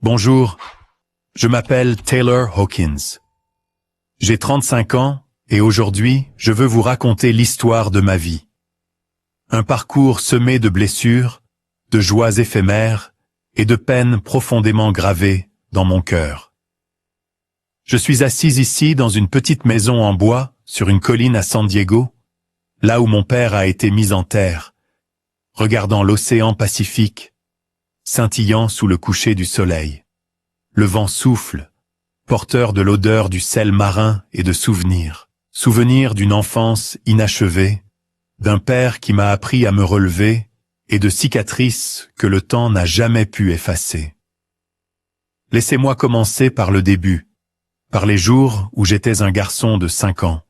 Bonjour, je m'appelle Taylor Hawkins. J'ai 35 ans et aujourd'hui, je veux vous raconter l'histoire de ma vie. Un parcours semé de blessures, de joies éphémères et de peines profondément gravées dans mon cœur. Je suis assis ici dans une petite maison en bois sur une colline à San Diego, là où mon père a été mis en terre, regardant l'océan Pacifique, scintillant sous le coucher du soleil. Le vent souffle, porteur de l'odeur du sel marin et de souvenirs. Souvenirs d'une enfance inachevée, d'un père qui m'a appris à me relever et de cicatrices que le temps n'a jamais pu effacer. Laissez-moi commencer par le début, par les jours où j'étais un garçon de 5 ans.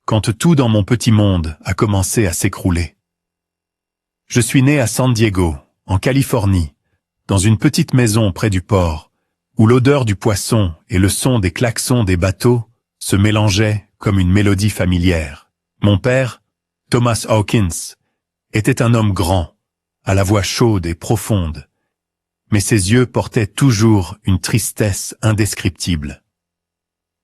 Quand tout dans mon petit monde a commencé à s'écrouler. Je suis né à San Diego, en Californie, dans une petite maison près du port, où l'odeur du poisson et le son des klaxons des bateaux se mélangeaient comme une mélodie familière. Mon père, Thomas Hawkins, était un homme grand, à la voix chaude et profonde, mais ses yeux portaient toujours une tristesse indescriptible.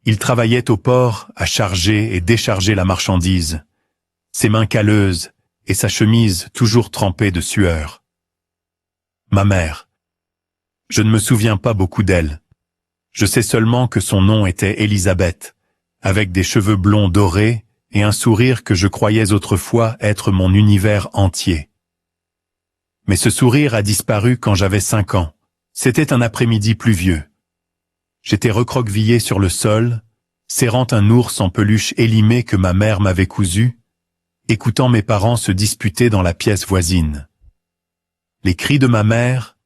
Il travaillait au port à charger et décharger la marchandise, ses mains calleuses et sa chemise toujours trempée de sueur. Ma mère. Je ne me souviens pas beaucoup d'elle. Je sais seulement que son nom était Elisabeth, avec des cheveux blonds dorés et un sourire que je croyais autrefois être mon univers entier. Mais ce sourire a disparu quand j'avais 5 ans. C'était un après-midi pluvieux. J'étais recroquevillé sur le sol, serrant un ours en peluche élimé que ma mère m'avait cousu, écoutant mes parents se disputer dans la pièce voisine. Les cris de ma mère,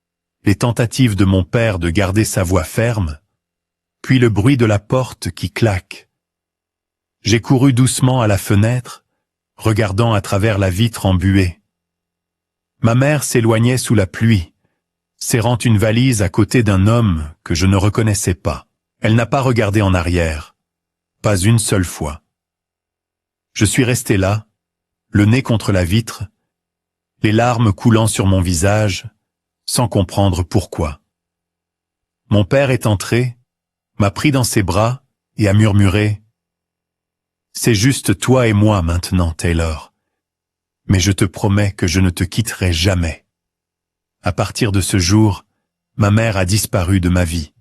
les tentatives de mon père de garder sa voix ferme, puis le bruit de la porte qui claque. J'ai couru doucement à la fenêtre, regardant à travers la vitre embuée. Ma mère s'éloignait sous la pluie, serrant une valise à côté d'un homme que je ne reconnaissais pas. Elle n'a pas regardé en arrière, pas une seule fois. Je suis resté là, le nez contre la vitre, les larmes coulant sur mon visage, sans comprendre pourquoi. Mon père est entré, m'a pris dans ses bras et a murmuré « C'est juste toi et moi maintenant, Taylor. Mais je te promets que je ne te quitterai jamais. » À partir de ce jour, ma mère a disparu de ma vie.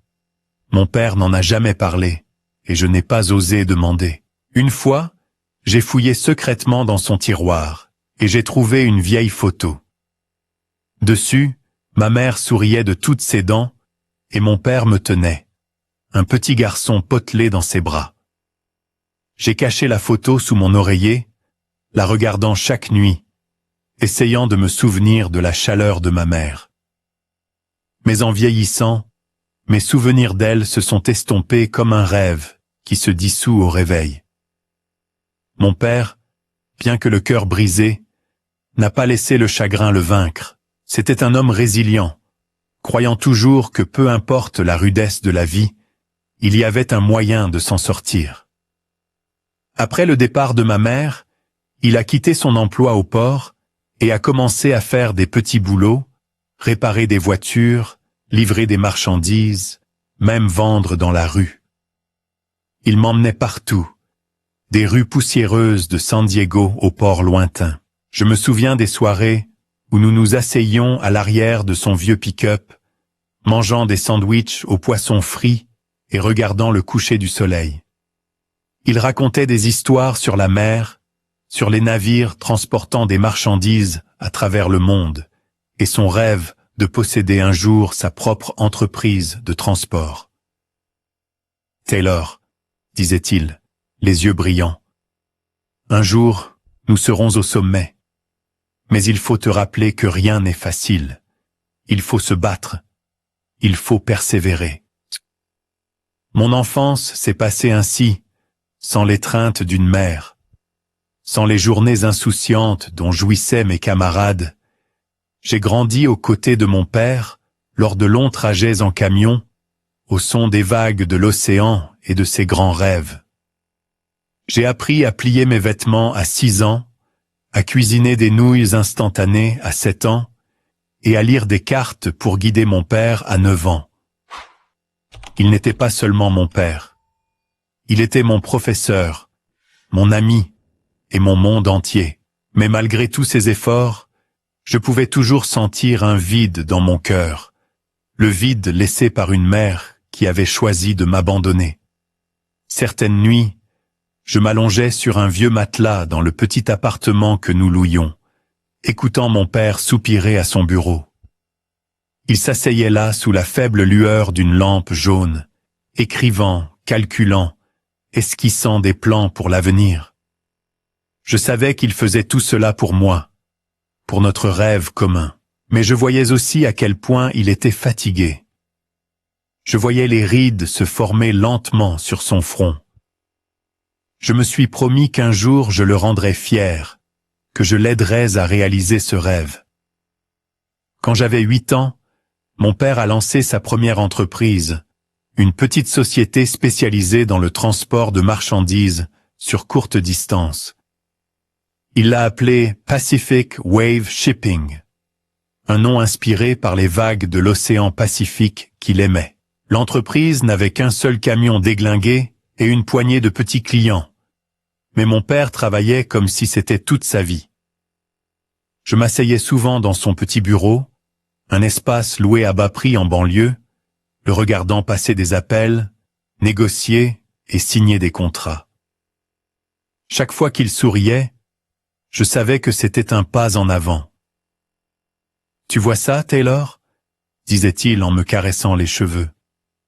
Mon père n'en a jamais parlé et je n'ai pas osé demander. Une fois, j'ai fouillé secrètement dans son tiroir et j'ai trouvé une vieille photo. Dessus, ma mère souriait de toutes ses dents et mon père me tenait, un petit garçon potelé dans ses bras. J'ai caché la photo sous mon oreiller, la regardant chaque nuit, essayant de me souvenir de la chaleur de ma mère. Mais en vieillissant, mes souvenirs d'elle se sont estompés comme un rêve qui se dissout au réveil. Mon père, bien que le cœur brisé, n'a pas laissé le chagrin le vaincre. C'était un homme résilient, croyant toujours que peu importe la rudesse de la vie, il y avait un moyen de s'en sortir. Après le départ de ma mère, il a quitté son emploi au port et a commencé à faire des petits boulots, réparer des voitures, livrer des marchandises, même vendre dans la rue. Il m'emmenait partout, des rues poussiéreuses de San Diego au port lointain. Je me souviens des soirées où nous nous asseyions à l'arrière de son vieux pick-up, mangeant des sandwichs aux poissons frits et regardant le coucher du soleil. Il racontait des histoires sur la mer, sur les navires transportant des marchandises à travers le monde, et son rêve de posséder un jour sa propre entreprise de transport. « Taylor, » disait-il, les yeux brillants, « un jour, nous serons au sommet. Mais il faut te rappeler que rien n'est facile. Il faut se battre. Il faut persévérer. » Mon enfance s'est passée ainsi, sans l'étreinte d'une mère, sans les journées insouciantes dont jouissaient mes camarades. J'ai grandi aux côtés de mon père, lors de longs trajets en camion, au son des vagues de l'océan et de ses grands rêves. J'ai appris à plier mes vêtements à 6 ans, à cuisiner des nouilles instantanées à 7 ans, et à lire des cartes pour guider mon père à 9 ans. Il n'était pas seulement mon père. Il était mon professeur, mon ami et mon monde entier. Mais malgré tous ces efforts, je pouvais toujours sentir un vide dans mon cœur, le vide laissé par une mère qui avait choisi de m'abandonner. Certaines nuits, je m'allongeais sur un vieux matelas dans le petit appartement que nous louions, écoutant mon père soupirer à son bureau. Il s'asseyait là sous la faible lueur d'une lampe jaune, écrivant, calculant, esquissant des plans pour l'avenir. Je savais qu'il faisait tout cela pour moi, pour notre rêve commun, mais je voyais aussi à quel point il était fatigué. Je voyais les rides se former lentement sur son front. Je me suis promis qu'un jour je le rendrais fier, que je l'aiderais à réaliser ce rêve. Quand j'avais 8 ans, mon père a lancé sa première entreprise, une petite société spécialisée dans le transport de marchandises sur courte distance. Il l'a appelée Pacific Wave Shipping, un nom inspiré par les vagues de l'océan Pacifique qu'il aimait. L'entreprise n'avait qu'un seul camion déglingué et une poignée de petits clients, mais mon père travaillait comme si c'était toute sa vie. Je m'asseyais souvent dans son petit bureau, un espace loué à bas prix en banlieue, le regardant passer des appels, négocier et signer des contrats. Chaque fois qu'il souriait, je savais que c'était un pas en avant. « Tu vois ça, Taylor ?» disait-il en me caressant les cheveux.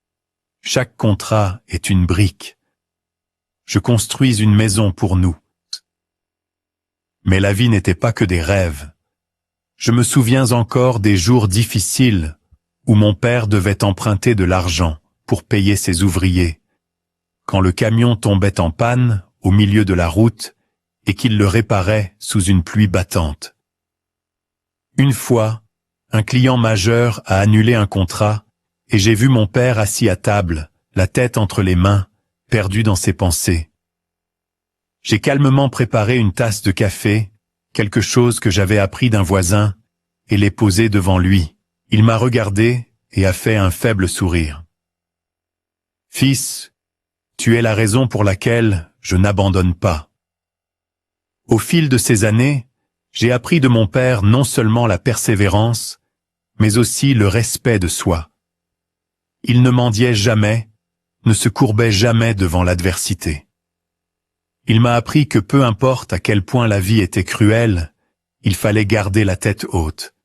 « Chaque contrat est une brique. Je construis une maison pour nous. » Mais la vie n'était pas que des rêves. Je me souviens encore des jours difficiles où mon père devait emprunter de l'argent pour payer ses ouvriers, quand le camion tombait en panne au milieu de la route et qu'il le réparait sous une pluie battante. Une fois, un client majeur a annulé un contrat et j'ai vu mon père assis à table, la tête entre les mains, perdu dans ses pensées. J'ai calmement préparé une tasse de café, quelque chose que j'avais appris d'un voisin, et l'ai posé devant lui. Il m'a regardé et a fait un faible sourire. « Fils, tu es la raison pour laquelle je n'abandonne pas. » Au fil de ces années, j'ai appris de mon père non seulement la persévérance, mais aussi le respect de soi. Il ne mendiait jamais, ne se courbait jamais devant l'adversité. Il m'a appris que peu importe à quel point la vie était cruelle, il fallait garder la tête haute.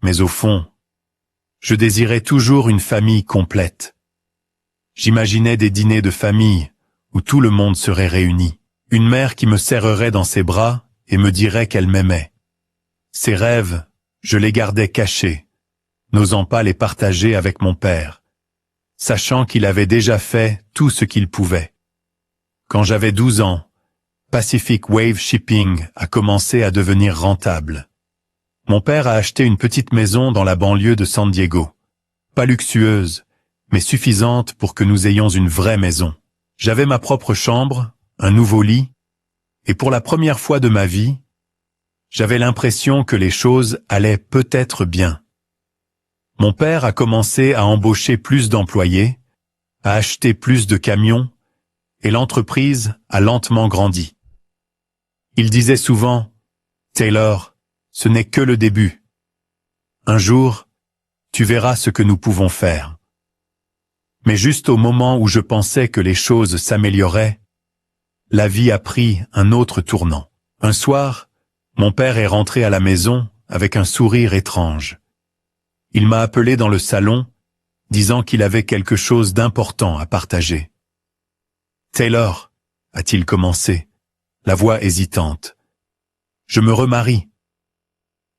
Mais au fond, je désirais toujours une famille complète. J'imaginais des dîners de famille où tout le monde serait réuni. Une mère qui me serrerait dans ses bras et me dirait qu'elle m'aimait. Ces rêves, je les gardais cachés, n'osant pas les partager avec mon père, sachant qu'il avait déjà fait tout ce qu'il pouvait. Quand j'avais 12 ans, Pacific Wave Shipping a commencé à devenir rentable. Mon père a acheté une petite maison dans la banlieue de San Diego. Pas luxueuse, mais suffisante pour que nous ayons une vraie maison. J'avais ma propre chambre, un nouveau lit, et pour la première fois de ma vie, j'avais l'impression que les choses allaient peut-être bien. Mon père a commencé à embaucher plus d'employés, à acheter plus de camions, et l'entreprise a lentement grandi. Il disait souvent, « Taylor, ce n'est que le début. Un jour, tu verras ce que nous pouvons faire. » Mais juste au moment où je pensais que les choses s'amélioraient, la vie a pris un autre tournant. Un soir, mon père est rentré à la maison avec un sourire étrange. Il m'a appelé dans le salon, disant qu'il avait quelque chose d'important à partager. « Taylor, a-t-il commencé, la voix hésitante. Je me remarie.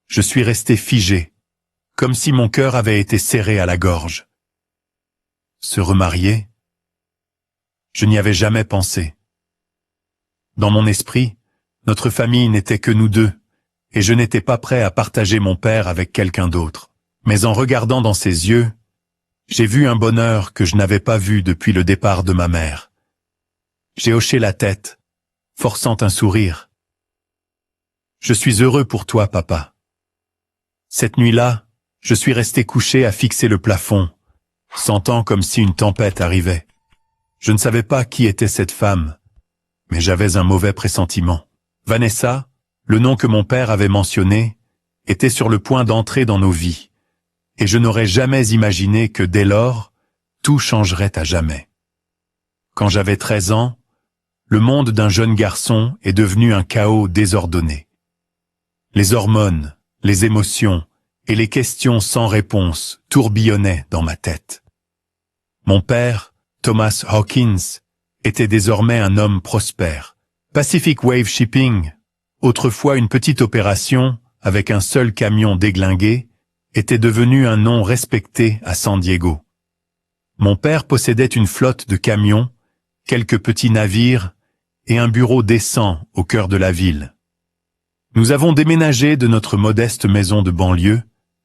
Je suis resté figé, comme si mon cœur avait été serré à la gorge. Se remarier? Je n'y avais jamais pensé. Dans mon esprit, notre famille n'était que nous deux, et je n'étais pas prêt à partager mon père avec quelqu'un d'autre. Mais en regardant dans ses yeux, j'ai vu un bonheur que je n'avais pas vu depuis le départ de ma mère. J'ai hoché la tête, forçant un sourire. « Je suis heureux pour toi, papa. » Cette nuit-là, je suis resté couché à fixer le plafond, sentant comme si une tempête arrivait. Je ne savais pas qui était cette femme, mais j'avais un mauvais pressentiment. Vanessa, le nom que mon père avait mentionné, était sur le point d'entrer dans nos vies, et je n'aurais jamais imaginé que dès lors, tout changerait à jamais. Quand j'avais 13 ans, le monde d'un jeune garçon est devenu un chaos désordonné. Les hormones, les émotions et les questions sans réponse tourbillonnaient dans ma tête. Mon père, Thomas Hawkins, était désormais un homme prospère. Pacific Wave Shipping, autrefois une petite opération avec un seul camion déglingué, était devenu un nom respecté à San Diego. Mon père possédait une flotte de camions, quelques petits navires et un bureau décent au cœur de la ville. Nous avons déménagé de notre modeste maison de banlieue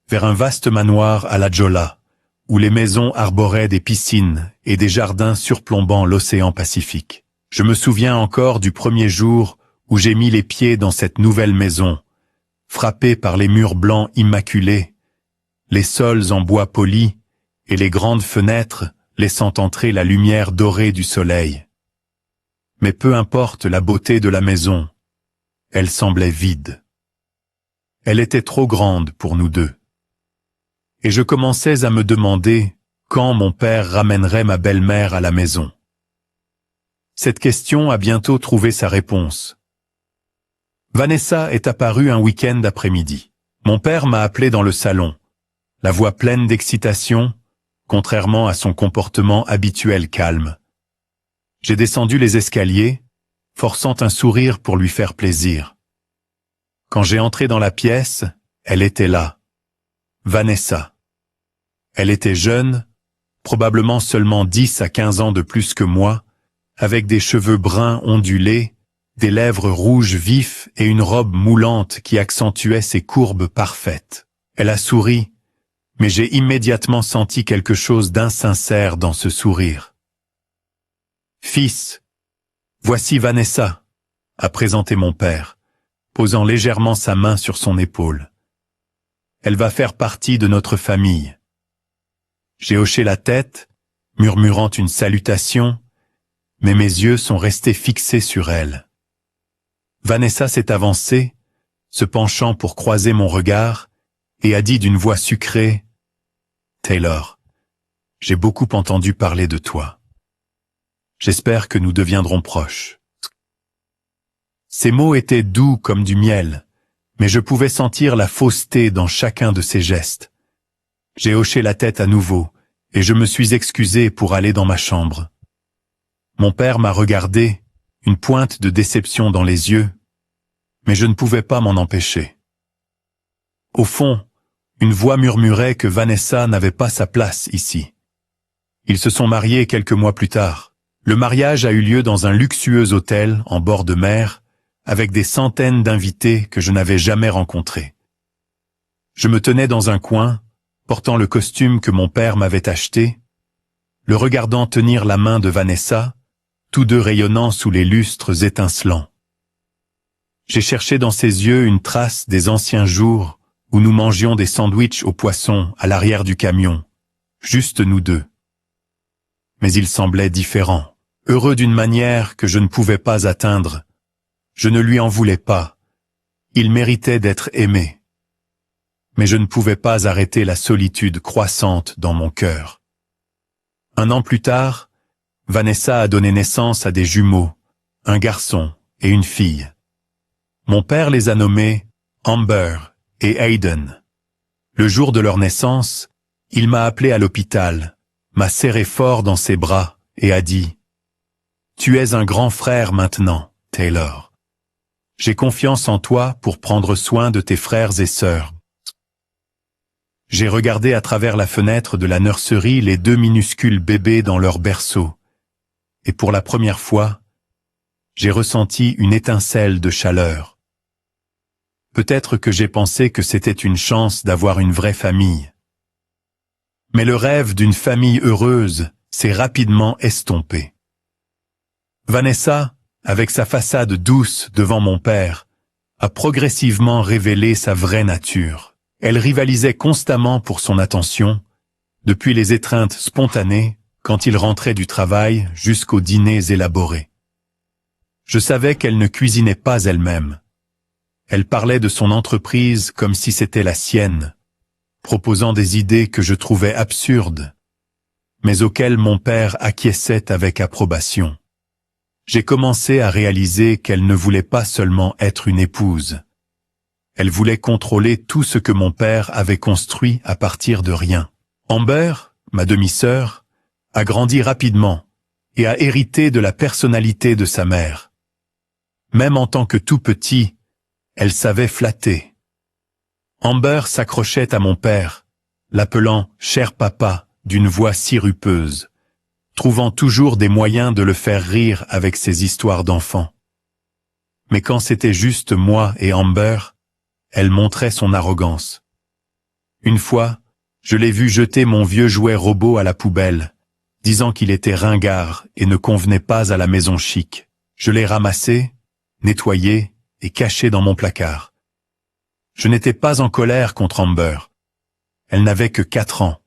vers un vaste manoir à La Jolla, où les maisons arboraient des piscines et des jardins surplombant l'océan Pacifique. Je me souviens encore du premier jour où j'ai mis les pieds dans cette nouvelle maison, frappée par les murs blancs immaculés, les sols en bois poli et les grandes fenêtres laissant entrer la lumière dorée du soleil. Mais peu importe la beauté de la maison, elle semblait vide. Elle était trop grande pour nous deux. Et je commençais à me demander quand mon père ramènerait ma belle-mère à la maison. Cette question a bientôt trouvé sa réponse. Vanessa est apparue un week-end après-midi. Mon père m'a appelé dans le salon, la voix pleine d'excitation, contrairement à son comportement habituel calme. J'ai descendu les escaliers, forçant un sourire pour lui faire plaisir. Quand j'ai entré dans la pièce, elle était là. Vanessa. Elle était jeune, probablement seulement 10 à 15 ans de plus que moi, avec des cheveux bruns ondulés, des lèvres rouges vifs et une robe moulante qui accentuait ses courbes parfaites. Elle a souri, mais j'ai immédiatement senti quelque chose d'insincère dans ce sourire. « Fils, voici Vanessa », a présenté mon père, posant légèrement sa main sur son épaule. « Elle va faire partie de notre famille. » J'ai hoché la tête, murmurant une salutation, mais mes yeux sont restés fixés sur elle. Vanessa s'est avancée, se penchant pour croiser mon regard, et a dit d'une voix sucrée, « Taylor, j'ai beaucoup entendu parler de toi. J'espère que nous deviendrons proches. » Ces mots étaient doux comme du miel, mais je pouvais sentir la fausseté dans chacun de ses gestes. J'ai hoché la tête à nouveau, et je me suis excusé pour aller dans ma chambre. Mon père m'a regardé, une pointe de déception dans les yeux, mais je ne pouvais pas m'en empêcher. Au fond, une voix murmurait que Vanessa n'avait pas sa place ici. Ils se sont mariés quelques mois plus tard. Le mariage a eu lieu dans un luxueux hôtel en bord de mer, avec des centaines d'invités que je n'avais jamais rencontrés. Je me tenais dans un coin, portant le costume que mon père m'avait acheté, le regardant tenir la main de Vanessa, tous deux rayonnant sous les lustres étincelants. J'ai cherché dans ses yeux une trace des anciens jours où nous mangions des sandwichs au poisson à l'arrière du camion, juste nous deux. Mais il semblait différent, heureux d'une manière que je ne pouvais pas atteindre. Je ne lui en voulais pas. Il méritait d'être aimé. Mais je ne pouvais pas arrêter la solitude croissante dans mon cœur. Un an plus tard, Vanessa a donné naissance à des jumeaux, un garçon et une fille. Mon père les a nommés Amber et Hayden. Le jour de leur naissance, il m'a appelé à l'hôpital, m'a serré fort dans ses bras et a dit « Tu es un grand frère maintenant, Taylor. J'ai confiance en toi pour prendre soin de tes frères et sœurs. » J'ai regardé à travers la fenêtre de la nurserie les deux minuscules bébés dans leur berceau, et pour la première fois, j'ai ressenti une étincelle de chaleur. Peut-être que j'ai pensé que c'était une chance d'avoir une vraie famille. Mais le rêve d'une famille heureuse s'est rapidement estompé. Vanessa, avec sa façade douce devant mon père, a progressivement révélé sa vraie nature. Elle rivalisait constamment pour son attention, depuis les étreintes spontanées, quand il rentrait du travail, jusqu'aux dîners élaborés. Je savais qu'elle ne cuisinait pas elle-même. Elle parlait de son entreprise comme si c'était la sienne, proposant des idées que je trouvais absurdes, mais auxquelles mon père acquiesçait avec approbation. J'ai commencé à réaliser qu'elle ne voulait pas seulement être une épouse. Elle voulait contrôler tout ce que mon père avait construit à partir de rien. Amber, ma demi-sœur, a grandi rapidement et a hérité de la personnalité de sa mère. Même en tant que tout petit, elle savait flatter. Amber s'accrochait à mon père, l'appelant « cher papa » d'une voix sirupeuse, trouvant toujours des moyens de le faire rire avec ses histoires d'enfants. Mais quand c'était juste moi et Amber, elle montrait son arrogance. Une fois, je l'ai vu jeter mon vieux jouet robot à la poubelle, disant qu'il était ringard et ne convenait pas à la maison chic. Je l'ai ramassé, nettoyé et caché dans mon placard. Je n'étais pas en colère contre Amber. Elle n'avait que 4 ans.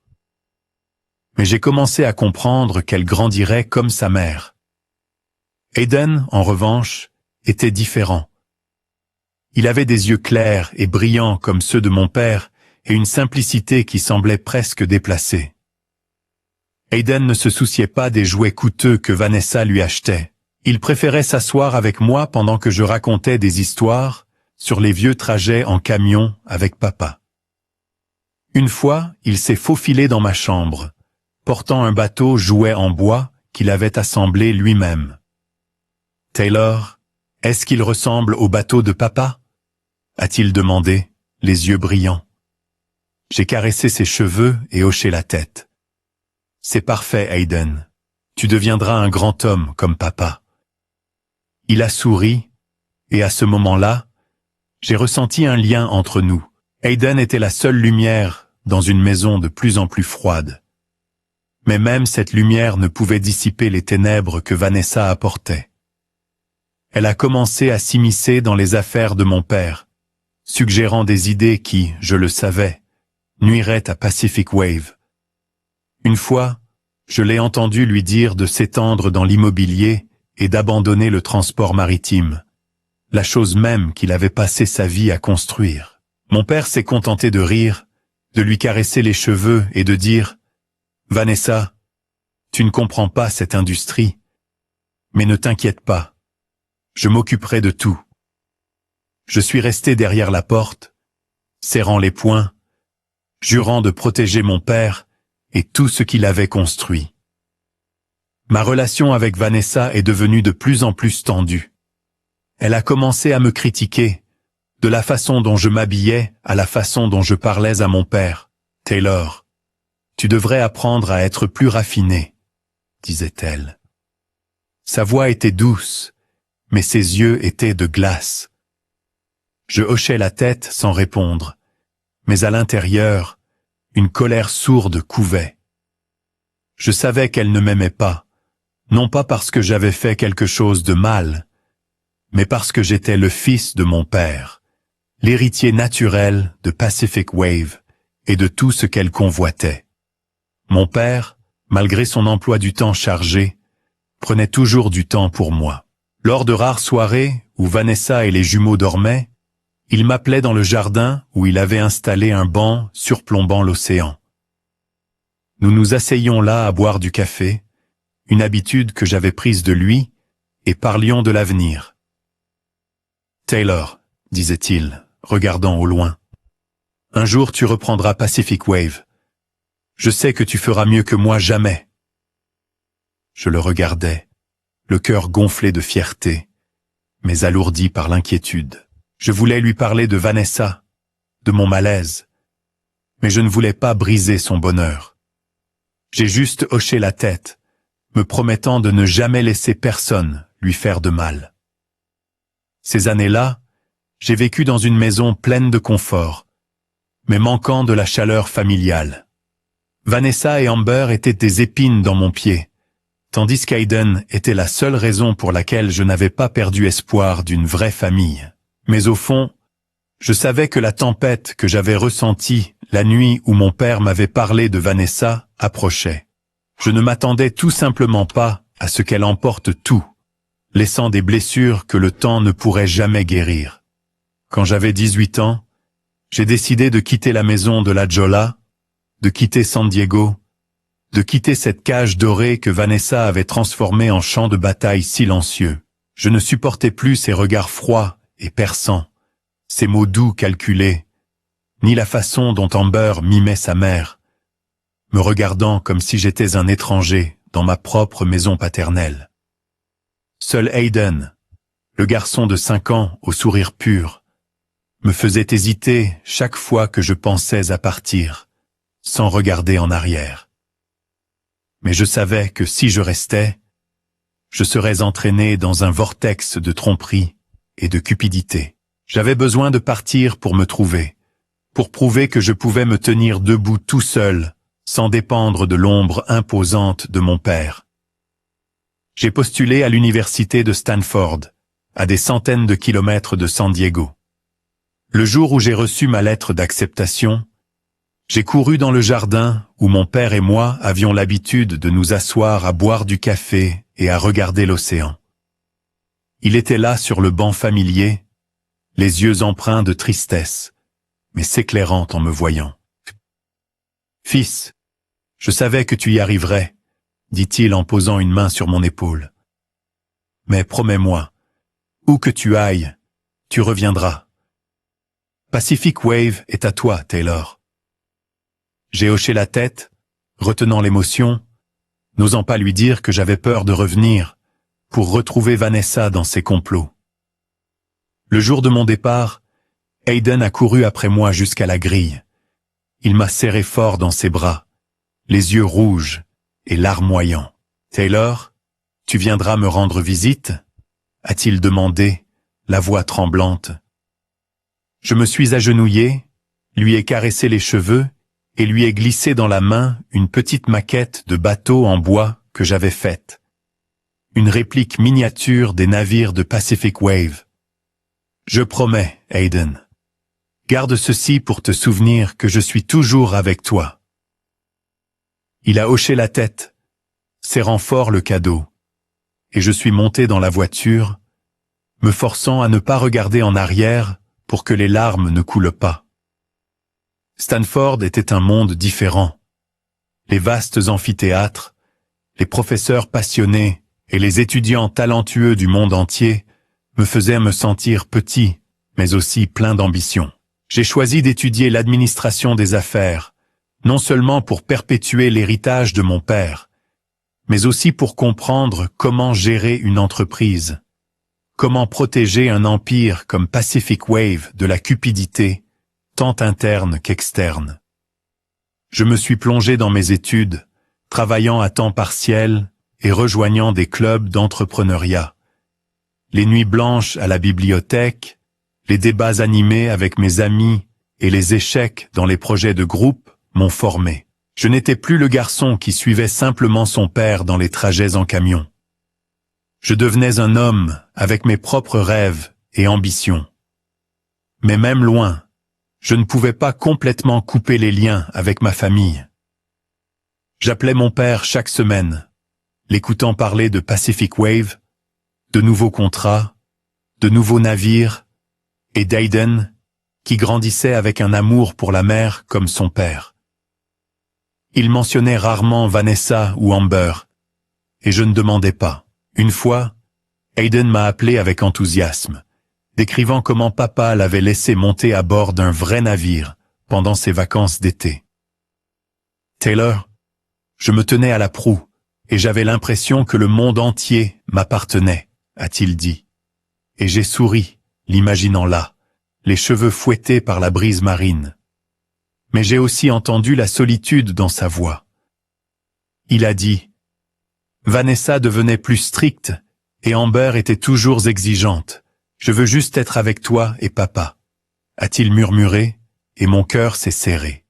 Mais j'ai commencé à comprendre qu'elle grandirait comme sa mère. Aiden, en revanche, était différent. Il avait des yeux clairs et brillants comme ceux de mon père et une simplicité qui semblait presque déplacée. Aiden ne se souciait pas des jouets coûteux que Vanessa lui achetait. Il préférait s'asseoir avec moi pendant que je racontais des histoires sur les vieux trajets en camion avec papa. Une fois, il s'est faufilé dans ma chambre, portant un bateau jouet en bois qu'il avait assemblé lui-même. « Taylor, est-ce qu'il ressemble au bateau de papa ?» a-t-il demandé, les yeux brillants. J'ai caressé ses cheveux et hoché la tête. « C'est parfait, Aiden. Tu deviendras un grand homme comme papa. » Il a souri, et à ce moment-là, j'ai ressenti un lien entre nous. Aiden était la seule lumière dans une maison de plus en plus froide. Mais même cette lumière ne pouvait dissiper les ténèbres que Vanessa apportait. Elle a commencé à s'immiscer dans les affaires de mon père, suggérant des idées qui, je le savais, nuiraient à Pacific Wave. Une fois, je l'ai entendu lui dire de s'étendre dans l'immobilier et d'abandonner le transport maritime, la chose même qu'il avait passé sa vie à construire. Mon père s'est contenté de rire, de lui caresser les cheveux et de dire « Vanessa, tu ne comprends pas cette industrie, mais ne t'inquiète pas, je m'occuperai de tout. » Je suis resté derrière la porte, serrant les poings, jurant de protéger mon père et tout ce qu'il avait construit. Ma relation avec Vanessa est devenue de plus en plus tendue. Elle a commencé à me critiquer, de la façon dont je m'habillais à la façon dont je parlais à mon père. « Taylor, tu devrais apprendre à être plus raffiné, » disait-elle. Sa voix était douce, mais ses yeux étaient de glace. Je hochais la tête sans répondre, mais à l'intérieur, une colère sourde couvait. Je savais qu'elle ne m'aimait pas, non pas parce que j'avais fait quelque chose de mal, mais parce que j'étais le fils de mon père, l'héritier naturel de Pacific Wave et de tout ce qu'elle convoitait. Mon père, malgré son emploi du temps chargé, prenait toujours du temps pour moi. Lors de rares soirées où Vanessa et les jumeaux dormaient, il m'appelait dans le jardin où il avait installé un banc surplombant l'océan. Nous nous asseyions là à boire du café, une habitude que j'avais prise de lui, et parlions de l'avenir. « Taylor, » disait-il, regardant au loin, « un jour tu reprendras Pacific Wave. Je sais que tu feras mieux que moi jamais. » Je le regardais, le cœur gonflé de fierté, mais alourdi par l'inquiétude. Je voulais lui parler de Vanessa, de mon malaise, mais je ne voulais pas briser son bonheur. J'ai juste hoché la tête, me promettant de ne jamais laisser personne lui faire de mal. Ces années-là, j'ai vécu dans une maison pleine de confort, mais manquant de la chaleur familiale. Vanessa et Amber étaient des épines dans mon pied, tandis qu'Aiden était la seule raison pour laquelle je n'avais pas perdu espoir d'une vraie famille. Mais au fond, Je savais que la tempête que j'avais ressentie la nuit où mon père m'avait parlé de Vanessa approchait. Je ne m'attendais tout simplement pas à ce qu'elle emporte tout, laissant des blessures que le temps ne pourrait jamais guérir. Quand j'avais 18 ans, j'ai décidé de quitter la maison de la Jolla, de quitter San Diego, de quitter cette cage dorée que Vanessa avait transformée en champ de bataille silencieux. Je ne supportais plus ses regards froids et perçants, ses mots doux calculés, ni la façon dont Amber mimait sa mère, me regardant comme si j'étais un étranger dans ma propre maison paternelle. Seul Hayden, le garçon de 5 ans au sourire pur, me faisait hésiter chaque fois que je pensais à partir, sans regarder en arrière. Mais je savais que si je restais, je serais entraîné dans un vortex de tromperie et de cupidité. J'avais besoin de partir pour me trouver, pour prouver que je pouvais me tenir debout tout seul, sans dépendre de l'ombre imposante de mon père. J'ai postulé à l'université de Stanford, à des centaines de kilomètres de San Diego. Le jour où j'ai reçu ma lettre d'acceptation, j'ai couru dans le jardin où mon père et moi avions l'habitude de nous asseoir à boire du café et à regarder l'océan. Il était là sur le banc familier, les yeux empreints de tristesse, mais s'éclairant en me voyant. « Fils, je savais que tu y arriverais, » dit-il en posant une main sur mon épaule. « Mais promets-moi, où que tu ailles, tu reviendras. Pacific Wave est à toi, Taylor. » J'ai hoché la tête, retenant l'émotion, n'osant pas lui dire que j'avais peur de revenir, pour retrouver Vanessa dans ses complots. Le jour de mon départ, Hayden a couru après moi jusqu'à la grille. Il m'a serré fort dans ses bras, les yeux rouges et larmoyants. « Taylor, tu viendras me rendre visite ?» a-t-il demandé, la voix tremblante. Je me suis agenouillé, lui ai caressé les cheveux et lui ai glissé dans la main une petite maquette de bateau en bois que j'avais faite. Une réplique miniature des navires de Pacific Wave. Je promets, Hayden. Garde ceci pour te souvenir que je suis toujours avec toi. Il a hoché la tête, serrant fort le cadeau, et je suis monté dans la voiture, me forçant à ne pas regarder en arrière pour que les larmes ne coulent pas. Stanford était un monde différent. Les vastes amphithéâtres, les professeurs passionnés et les étudiants talentueux du monde entier me faisaient me sentir petit, mais aussi plein d'ambition. J'ai choisi d'étudier l'administration des affaires, non seulement pour perpétuer l'héritage de mon père, mais aussi pour comprendre comment gérer une entreprise, comment protéger un empire comme Pacific Wave de la cupidité, tant interne qu'externe. Je me suis plongé dans mes études, travaillant à temps partiel et rejoignant des clubs d'entrepreneuriat. Les nuits blanches à la bibliothèque, les débats animés avec mes amis et les échecs dans les projets de groupe m'ont formé. Je n'étais plus le garçon qui suivait simplement son père dans les trajets en camion. Je devenais un homme avec mes propres rêves et ambitions. Mais même loin, je ne pouvais pas complètement couper les liens avec ma famille. J'appelais mon père chaque semaine, l'écoutant parler de Pacific Wave, de nouveaux contrats, de nouveaux navires, et d'Hayden, qui grandissait avec un amour pour la mer comme son père. Il mentionnait rarement Vanessa ou Amber, et je ne demandais pas. Une fois, Hayden m'a appelé avec enthousiasme, décrivant comment papa l'avait laissé monter à bord d'un vrai navire pendant ses vacances d'été. Taylor, je me tenais à la proue, et j'avais l'impression que le monde entier m'appartenait, a-t-il dit. Et j'ai souri, l'imaginant là, les cheveux fouettés par la brise marine. Mais j'ai aussi entendu la solitude dans sa voix. Il a dit « Vanessa devenait plus stricte et Amber était toujours exigeante. Je veux juste être avec toi et papa », a-t-il murmuré, et mon cœur s'est serré.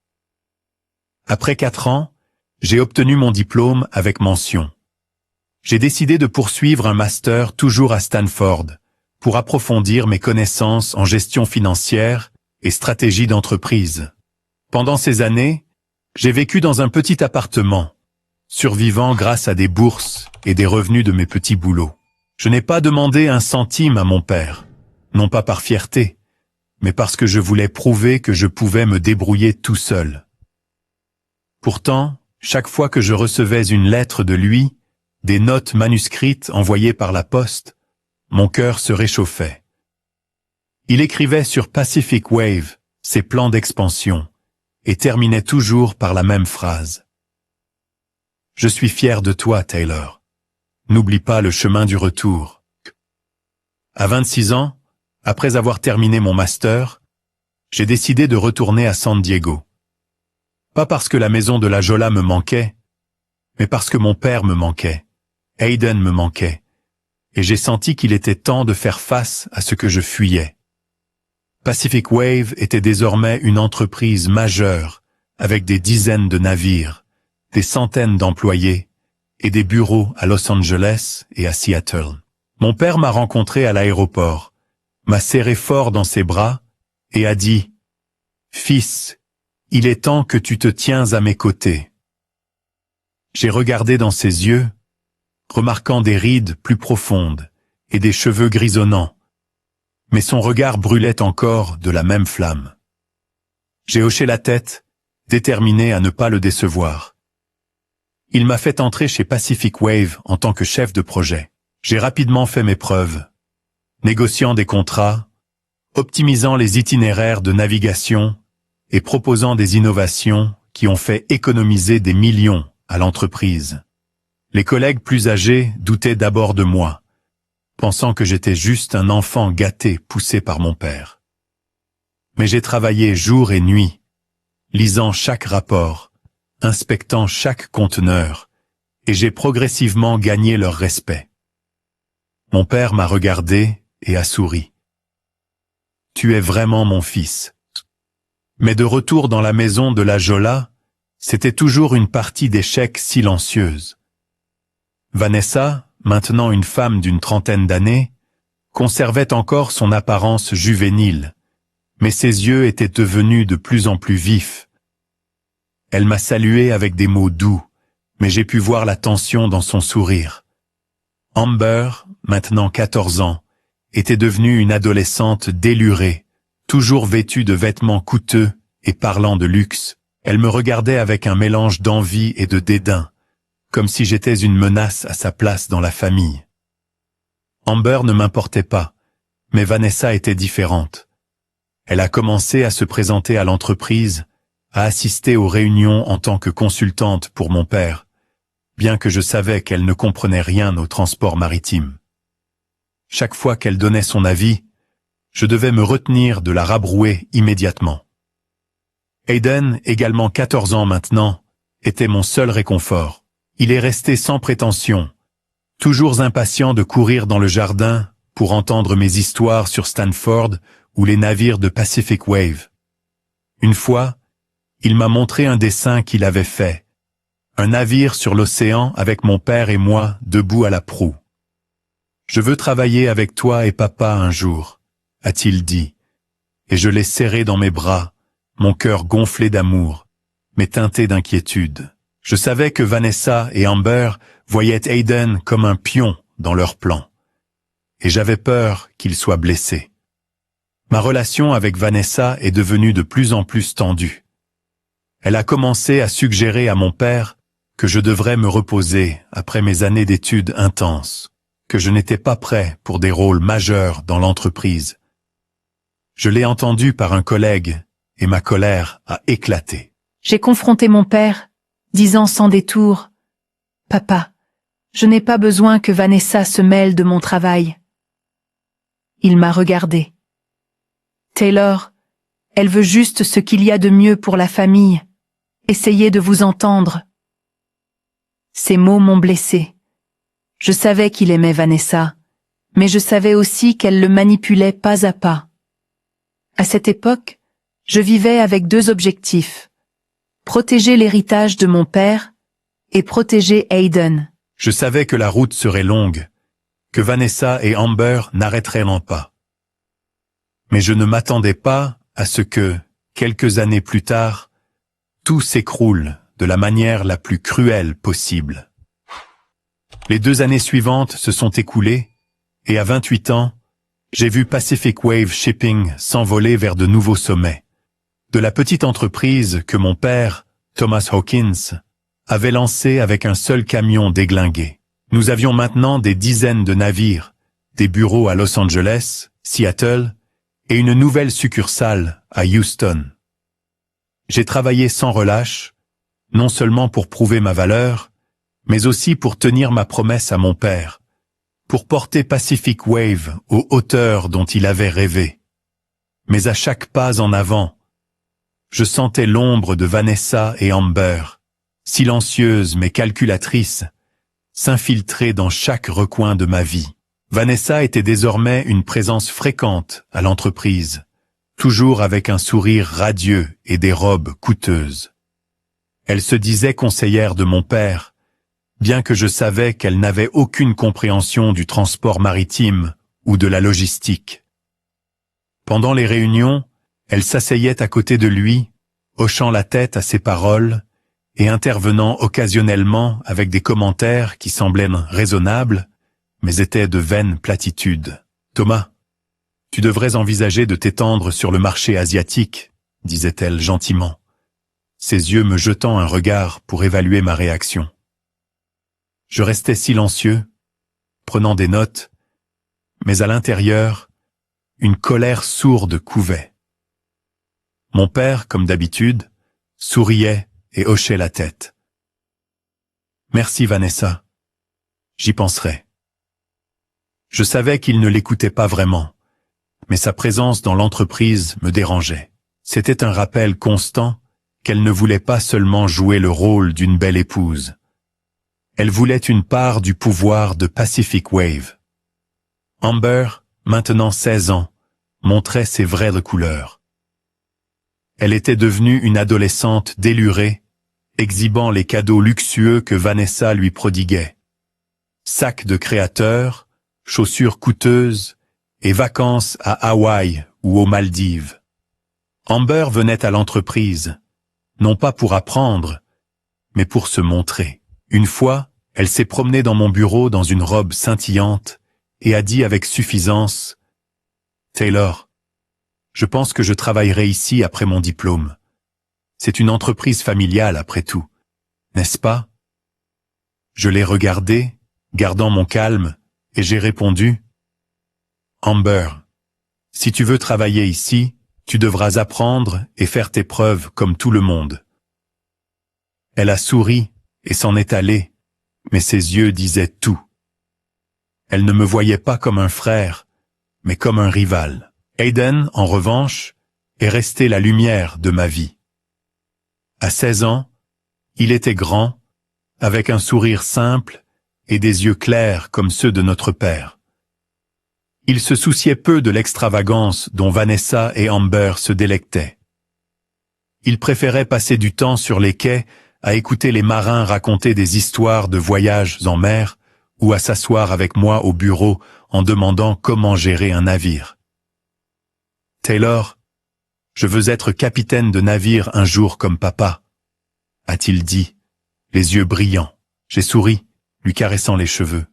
Après 4 ans, j'ai obtenu mon diplôme avec mention. J'ai décidé de poursuivre un master toujours à Stanford pour approfondir mes connaissances en gestion financière et stratégie d'entreprise. Pendant ces années, j'ai vécu dans un petit appartement, survivant grâce à des bourses et des revenus de mes petits boulots. Je n'ai pas demandé un centime à mon père, non pas par fierté, mais parce que je voulais prouver que je pouvais me débrouiller tout seul. Pourtant, chaque fois que je recevais une lettre de lui, des notes manuscrites envoyées par la poste, mon cœur se réchauffait. Il écrivait sur Pacific Wave ses plans d'expansion et terminait toujours par la même phrase. « Je suis fier de toi, Taylor. N'oublie pas le chemin du retour. » À 26 ans, après avoir terminé mon master, j'ai décidé de retourner à San Diego. Pas parce que la maison de la Jolla me manquait, mais parce que mon père me manquait, Hayden me manquait, et j'ai senti qu'il était temps de faire face à ce que je fuyais. Pacific Wave était désormais une entreprise majeure, avec des dizaines de navires, des centaines d'employés, et des bureaux à Los Angeles et à Seattle. Mon père m'a rencontré à l'aéroport, m'a serré fort dans ses bras, et a dit « Fils, il est temps que tu te tiens à mes côtés. » J'ai regardé dans ses yeux, remarquant des rides plus profondes et des cheveux grisonnants, mais son regard brûlait encore de la même flamme. J'ai hoché la tête, déterminé à ne pas le décevoir. Il m'a fait entrer chez Pacific Wave en tant que chef de projet. J'ai rapidement fait mes preuves, négociant des contrats, optimisant les itinéraires de navigation et proposant des innovations qui ont fait économiser des millions à l'entreprise. Les collègues plus âgés doutaient d'abord de moi, pensant que j'étais juste un enfant gâté poussé par mon père. Mais j'ai travaillé jour et nuit, lisant chaque rapport, inspectant chaque conteneur, et j'ai progressivement gagné leur respect. Mon père m'a regardé et a souri. « Tu es vraiment mon fils. » Mais de retour dans la maison de la Jolla, c'était toujours une partie d'échecs silencieuse. Vanessa, maintenant une femme d'une trentaine d'années, conservait encore son apparence juvénile, mais ses yeux étaient devenus de plus en plus vifs. Elle m'a salué avec des mots doux, mais j'ai pu voir la tension dans son sourire. Amber, maintenant 14 ans, était devenue une adolescente délurée, toujours vêtue de vêtements coûteux et parlant de luxe. Elle me regardait avec un mélange d'envie et de dédain, comme si j'étais une menace à sa place dans la famille. Amber ne m'importait pas, mais Vanessa était différente. Elle a commencé à se présenter à l'entreprise, à assister aux réunions en tant que consultante pour mon père, bien que je savais qu'elle ne comprenait rien au transport maritime. Chaque fois qu'elle donnait son avis, je devais me retenir de la rabrouer immédiatement. Hayden, également 14 ans maintenant, était mon seul réconfort. Il est resté sans prétention, toujours impatient de courir dans le jardin pour entendre mes histoires sur Stanford ou les navires de Pacific Wave. Une fois, il m'a montré un dessin qu'il avait fait, un navire sur l'océan avec mon père et moi debout à la proue. « Je veux travailler avec toi et papa un jour », a-t-il dit, et je l'ai serré dans mes bras, mon cœur gonflé d'amour, mais teinté d'inquiétude. Je savais que Vanessa et Amber voyaient Hayden comme un pion dans leur plan, et j'avais peur qu'il soit blessé. Ma relation avec Vanessa est devenue de plus en plus tendue. Elle a commencé à suggérer à mon père que je devrais me reposer après mes années d'études intenses, que je n'étais pas prêt pour des rôles majeurs dans l'entreprise. Je l'ai entendu par un collègue et ma colère a éclaté. J'ai confronté mon père, disant sans détour, « Papa, je n'ai pas besoin que Vanessa se mêle de mon travail. » Il m'a regardé. « Taylor, elle veut juste ce qu'il y a de mieux pour la famille. Essayez de vous entendre. » Ces mots m'ont blessé. Je savais qu'il aimait Vanessa, mais je savais aussi qu'elle le manipulait pas à pas. À cette époque, je vivais avec deux objectifs. Protéger l'héritage de mon père et protéger Hayden. Je savais que la route serait longue, que Vanessa et Amber n'arrêteraient pas. Mais je ne m'attendais pas à ce que, quelques années plus tard, tout s'écroule de la manière la plus cruelle possible. Les 2 années suivantes se sont écoulées, et à 28 ans, j'ai vu Pacific Wave Shipping s'envoler vers de nouveaux sommets. De la petite entreprise que mon père, Thomas Hawkins, avait lancée avec un seul camion déglingué. Nous avions maintenant des dizaines de navires, des bureaux à Los Angeles, Seattle, et une nouvelle succursale à Houston. J'ai travaillé sans relâche, non seulement pour prouver ma valeur, mais aussi pour tenir ma promesse à mon père, pour porter Pacific Wave aux hauteurs dont il avait rêvé. Mais à chaque pas en avant, je sentais l'ombre de Vanessa et Amber, silencieuses mais calculatrices, s'infiltrer dans chaque recoin de ma vie. Vanessa était désormais une présence fréquente à l'entreprise, toujours avec un sourire radieux et des robes coûteuses. Elle se disait conseillère de mon père, bien que je savais qu'elle n'avait aucune compréhension du transport maritime ou de la logistique. Pendant les réunions, elle s'asseyait à côté de lui, hochant la tête à ses paroles et intervenant occasionnellement avec des commentaires qui semblaient raisonnables, mais étaient de vaines platitudes. « Thomas, tu devrais envisager de t'étendre sur le marché asiatique, » disait-elle gentiment, ses yeux me jetant un regard pour évaluer ma réaction. Je restais silencieux, prenant des notes, mais à l'intérieur, une colère sourde couvait. Mon père, comme d'habitude, souriait et hochait la tête. « Merci Vanessa, j'y penserai. » Je savais qu'il ne l'écoutait pas vraiment, mais sa présence dans l'entreprise me dérangeait. C'était un rappel constant qu'elle ne voulait pas seulement jouer le rôle d'une belle épouse. Elle voulait une part du pouvoir de Pacific Wave. Amber, maintenant 16 ans, montrait ses vraies couleurs. Elle était devenue une adolescente délurée, exhibant les cadeaux luxueux que Vanessa lui prodiguait. Sacs de créateurs, chaussures coûteuses et vacances à Hawaï ou aux Maldives. Amber venait à l'entreprise, non pas pour apprendre, mais pour se montrer. Une fois, elle s'est promenée dans mon bureau dans une robe scintillante et a dit avec suffisance « Taylor, je pense que je travaillerai ici après mon diplôme. C'est une entreprise familiale après tout, n'est-ce pas ?» Je l'ai regardée, gardant mon calme, et j'ai répondu « Amber, si tu veux travailler ici, tu devras apprendre et faire tes preuves comme tout le monde. » Elle a souri et s'en est allée, mais ses yeux disaient tout. Elle ne me voyait pas comme un frère, mais comme un rival. Hayden, en revanche, est resté la lumière de ma vie. À 16 ans, il était grand, avec un sourire simple et des yeux clairs comme ceux de notre père. Il se souciait peu de l'extravagance dont Vanessa et Amber se délectaient. Il préférait passer du temps sur les quais à écouter les marins raconter des histoires de voyages en mer ou à s'asseoir avec moi au bureau en demandant comment gérer un navire. « Taylor, je veux être capitaine de navire un jour comme papa, » a-t-il dit, les yeux brillants. J'ai souri, lui caressant les cheveux.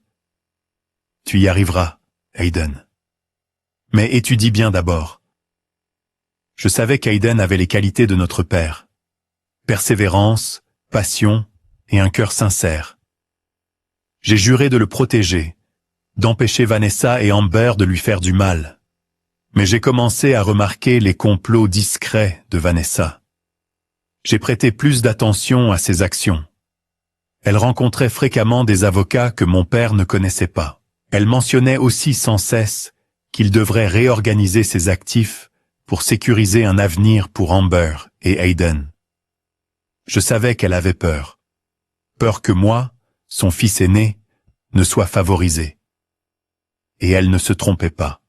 « Tu y arriveras, Hayden. Mais étudie bien d'abord. » Je savais qu'Hayden avait les qualités de notre père. Persévérance, passion et un cœur sincère. J'ai juré de le protéger, d'empêcher Vanessa et Amber de lui faire du mal. Mais j'ai commencé à remarquer les complots discrets de Vanessa. J'ai prêté plus d'attention à ses actions. Elle rencontrait fréquemment des avocats que mon père ne connaissait pas. Elle mentionnait aussi sans cesse qu'il devrait réorganiser ses actifs pour sécuriser un avenir pour Amber et Hayden. Je savais qu'elle avait peur. Peur que moi, son fils aîné, ne soit favorisé. Et elle ne se trompait pas.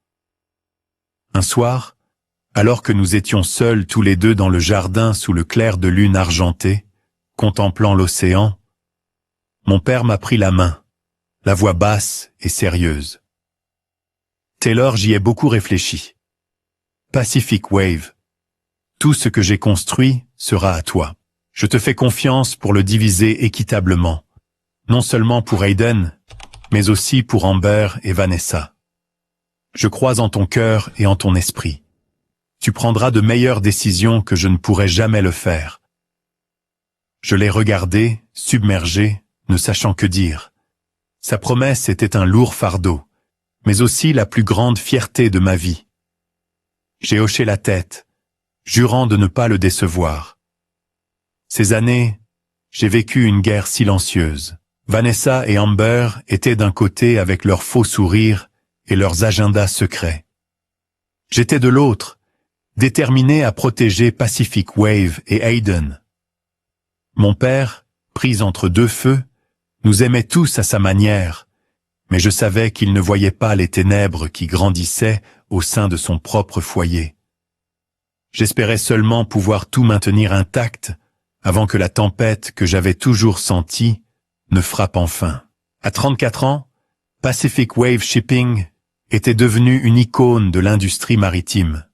Un soir, alors que nous étions seuls tous les deux dans le jardin sous le clair de lune argentée, contemplant l'océan, mon père m'a pris la main, la voix basse et sérieuse. « Taylor, j'y ai beaucoup réfléchi. Pacific Wave, Tout ce que j'ai construit sera à toi. Je te fais confiance pour le diviser équitablement. Non seulement pour Hayden, mais aussi pour Amber et Vanessa. Je crois en ton cœur et en ton esprit. Tu prendras de meilleures décisions que je ne pourrais jamais le faire. Je l'ai regardé, submergé, ne sachant que dire. Sa promesse était un lourd fardeau, mais aussi la plus grande fierté de ma vie. J'ai hoché la tête, jurant de ne pas le décevoir. Ces années, j'ai vécu une guerre silencieuse. Vanessa et Amber étaient d'un côté avec leurs faux sourires et leurs agendas secrets. J'étais de l'autre, déterminé à protéger Pacific Wave et Hayden. Mon père, pris entre deux feux, nous aimait tous à sa manière, mais je savais qu'il ne voyait pas les ténèbres qui grandissaient au sein de son propre foyer. J'espérais seulement pouvoir tout maintenir intact avant que la tempête que j'avais toujours sentie ne frappe enfin. À 34 ans, Pacific Wave Shipping était devenu une icône de l'industrie maritime.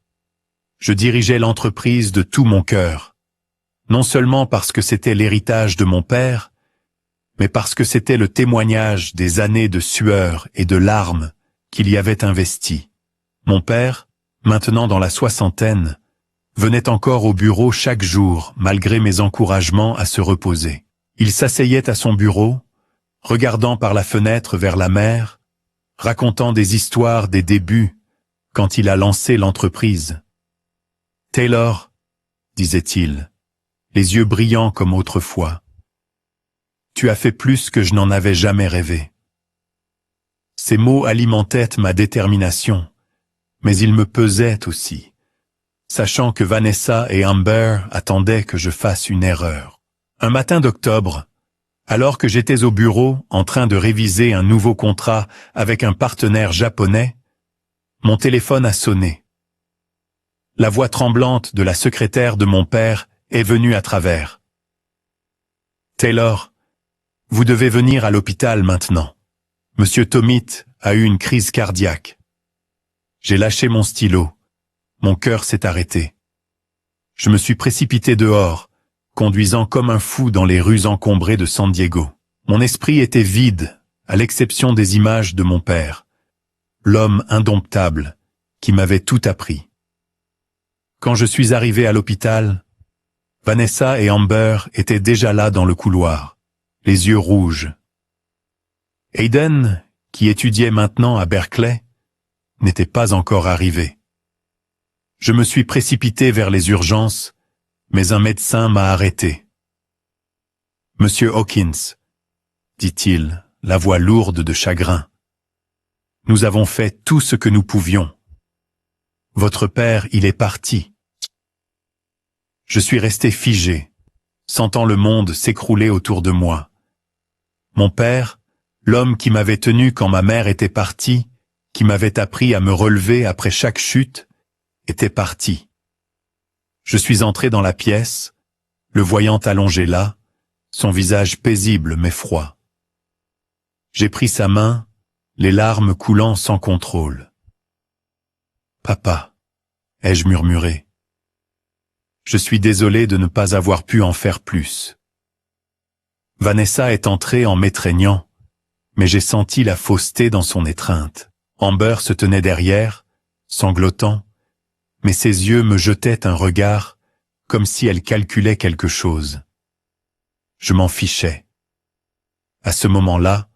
Je dirigeais l'entreprise de tout mon cœur, non seulement parce que c'était l'héritage de mon père, mais parce que c'était le témoignage des années de sueur et de larmes qu'il y avait investies. Mon père, maintenant dans la soixantaine, venait encore au bureau chaque jour malgré mes encouragements à se reposer. Il s'asseyait à son bureau, regardant par la fenêtre vers la mer, racontant des histoires des débuts quand il a lancé l'entreprise. « Taylor, disait-il, les yeux brillants comme autrefois, tu as fait plus que je n'en avais jamais rêvé. » Ces mots alimentaient ma détermination, mais ils me pesaient aussi, sachant que Vanessa et Amber attendaient que je fasse une erreur. Un matin d'octobre, alors que j'étais au bureau en train de réviser un nouveau contrat avec un partenaire japonais, mon téléphone a sonné. La voix tremblante de la secrétaire de mon père est venue à travers. « Taylor, vous devez venir à l'hôpital maintenant. Monsieur Tomit a eu une crise cardiaque. » J'ai lâché mon stylo. Mon cœur s'est arrêté. Je me suis précipité dehors, conduisant comme un fou dans les rues encombrées de San Diego. Mon esprit était vide, à l'exception des images de mon père, l'homme indomptable qui m'avait tout appris. Quand je suis arrivé à l'hôpital, Vanessa et Amber étaient déjà là dans le couloir, les yeux rouges. Hayden, qui étudiait maintenant à Berkeley, n'était pas encore arrivé. Je me suis précipité vers les urgences, mais un médecin m'a arrêté. « Monsieur Hawkins, » dit-il, la voix lourde de chagrin, « nous avons fait tout ce que nous pouvions. Votre père, il est parti. » Je suis resté figé, sentant le monde s'écrouler autour de moi. Mon père, l'homme qui m'avait tenu quand ma mère était partie, qui m'avait appris à me relever après chaque chute, était parti. Je suis entré dans la pièce, le voyant allongé là, son visage paisible mais froid. J'ai pris sa main, les larmes coulant sans contrôle. « Papa », ai-je murmuré. Je suis désolé de ne pas avoir pu en faire plus. Vanessa est entrée en m'étreignant, mais j'ai senti la fausseté dans son étreinte. Amber se tenait derrière, sanglotant, mais ses yeux me jetaient un regard comme si elle calculait quelque chose. Je m'en fichais. À ce moment-là,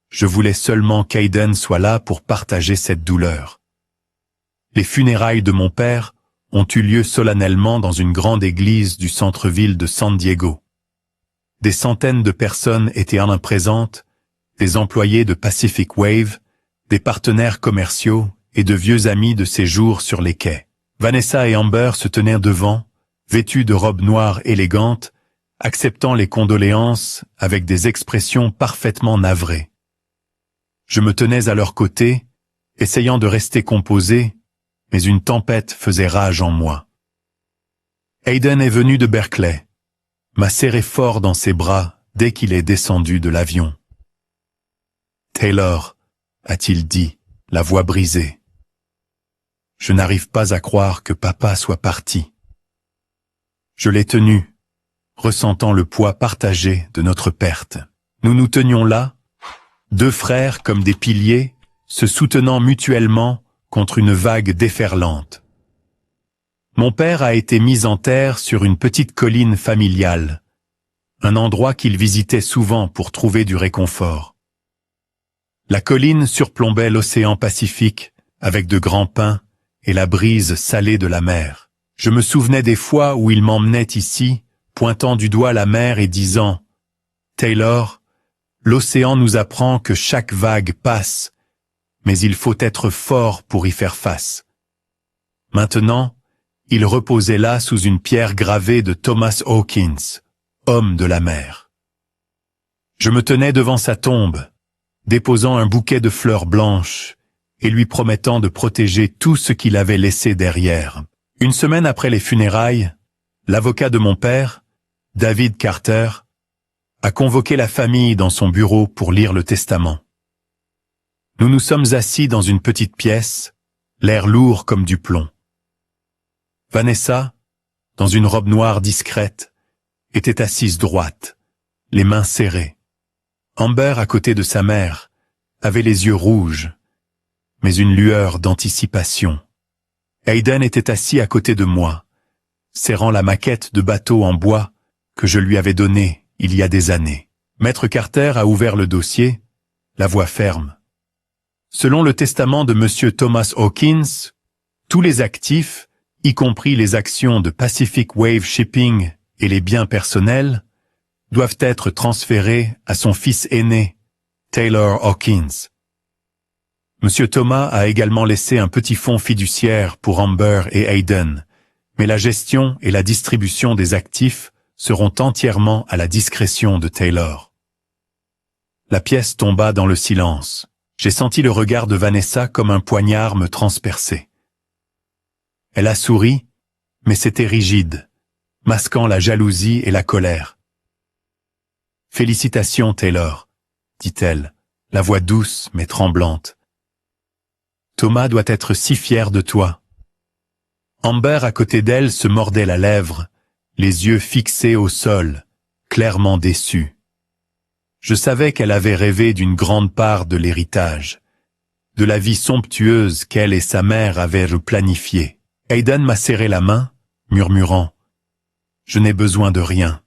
je voulais seulement qu'Hayden soit là pour partager cette douleur. Les funérailles de mon père ont eu lieu solennellement dans une grande église du centre-ville de San Diego. Des centaines de personnes étaient en présentes, des employés de Pacific Wave, des partenaires commerciaux et de vieux amis de séjour sur les quais. Vanessa et Amber se tenaient devant, vêtues de robes noires élégantes, acceptant les condoléances avec des expressions parfaitement navrées. Je me tenais à leur côté, essayant de rester composé, mais une tempête faisait rage en moi. Hayden est venu de Berkeley, m'a serré fort dans ses bras dès qu'il est descendu de l'avion. « Taylor », a-t-il dit, la voix brisée. « Je n'arrive pas à croire que papa soit parti. » Je l'ai tenu, ressentant le poids partagé de notre perte. Nous nous tenions là, deux frères comme des piliers, se soutenant mutuellement contre une vague déferlante. Mon père a été mis en terre sur une petite colline familiale, un endroit qu'il visitait souvent pour trouver du réconfort. La colline surplombait l'océan Pacifique avec de grands pins et la brise salée de la mer. Je me souvenais des fois où il m'emmenait ici, pointant du doigt la mer et disant « Taylor, l'océan nous apprend que chaque vague passe, mais il faut être fort pour y faire face. » Maintenant, il reposait là sous une pierre gravée de Thomas Hawkins, homme de la mer. Je me tenais devant sa tombe, déposant un bouquet de fleurs blanches et lui promettant de protéger tout ce qu'il avait laissé derrière. Une semaine après les funérailles, l'avocat de mon père, David Carter, a convoqué la famille dans son bureau pour lire le testament. Nous nous sommes assis dans une petite pièce, l'air lourd comme du plomb. Vanessa, dans une robe noire discrète, était assise droite, les mains serrées. Amber, à côté de sa mère, avait les yeux rouges, mais une lueur d'anticipation. Hayden était assis à côté de moi, serrant la maquette de bateau en bois que je lui avais donnée il y a des années. Maître Carter a ouvert le dossier, la voix ferme. Selon le testament de Monsieur Thomas Hawkins, tous les actifs, y compris les actions de Pacific Wave Shipping et les biens personnels, doivent être transférés à son fils aîné, Taylor Hawkins. Monsieur Thomas a également laissé un petit fonds fiduciaire pour Amber et Hayden, mais la gestion et la distribution des actifs seront entièrement à la discrétion de Taylor. La pièce tomba dans le silence. J'ai senti le regard de Vanessa comme un poignard me transpercer. Elle a souri, mais c'était rigide, masquant la jalousie et la colère. « Félicitations, Taylor, » dit-elle, la voix douce mais tremblante. « Thomas doit être si fier de toi. » Amber à côté d'elle se mordait la lèvre, les yeux fixés au sol, clairement déçue. Je savais qu'elle avait rêvé d'une grande part de l'héritage, de la vie somptueuse qu'elle et sa mère avaient replanifiée. Hayden m'a serré la main, murmurant « Je n'ai besoin de rien.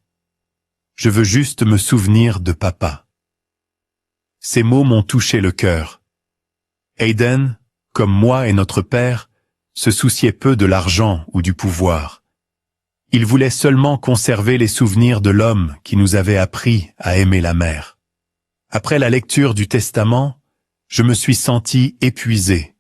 Je veux juste me souvenir de papa. » Ces mots m'ont touché le cœur. Hayden, comme moi et notre père, se souciait peu de l'argent ou du pouvoir. Il voulait seulement conserver les souvenirs de l'homme qui nous avait appris à aimer la mer. Après la lecture du testament, je me suis senti épuisé.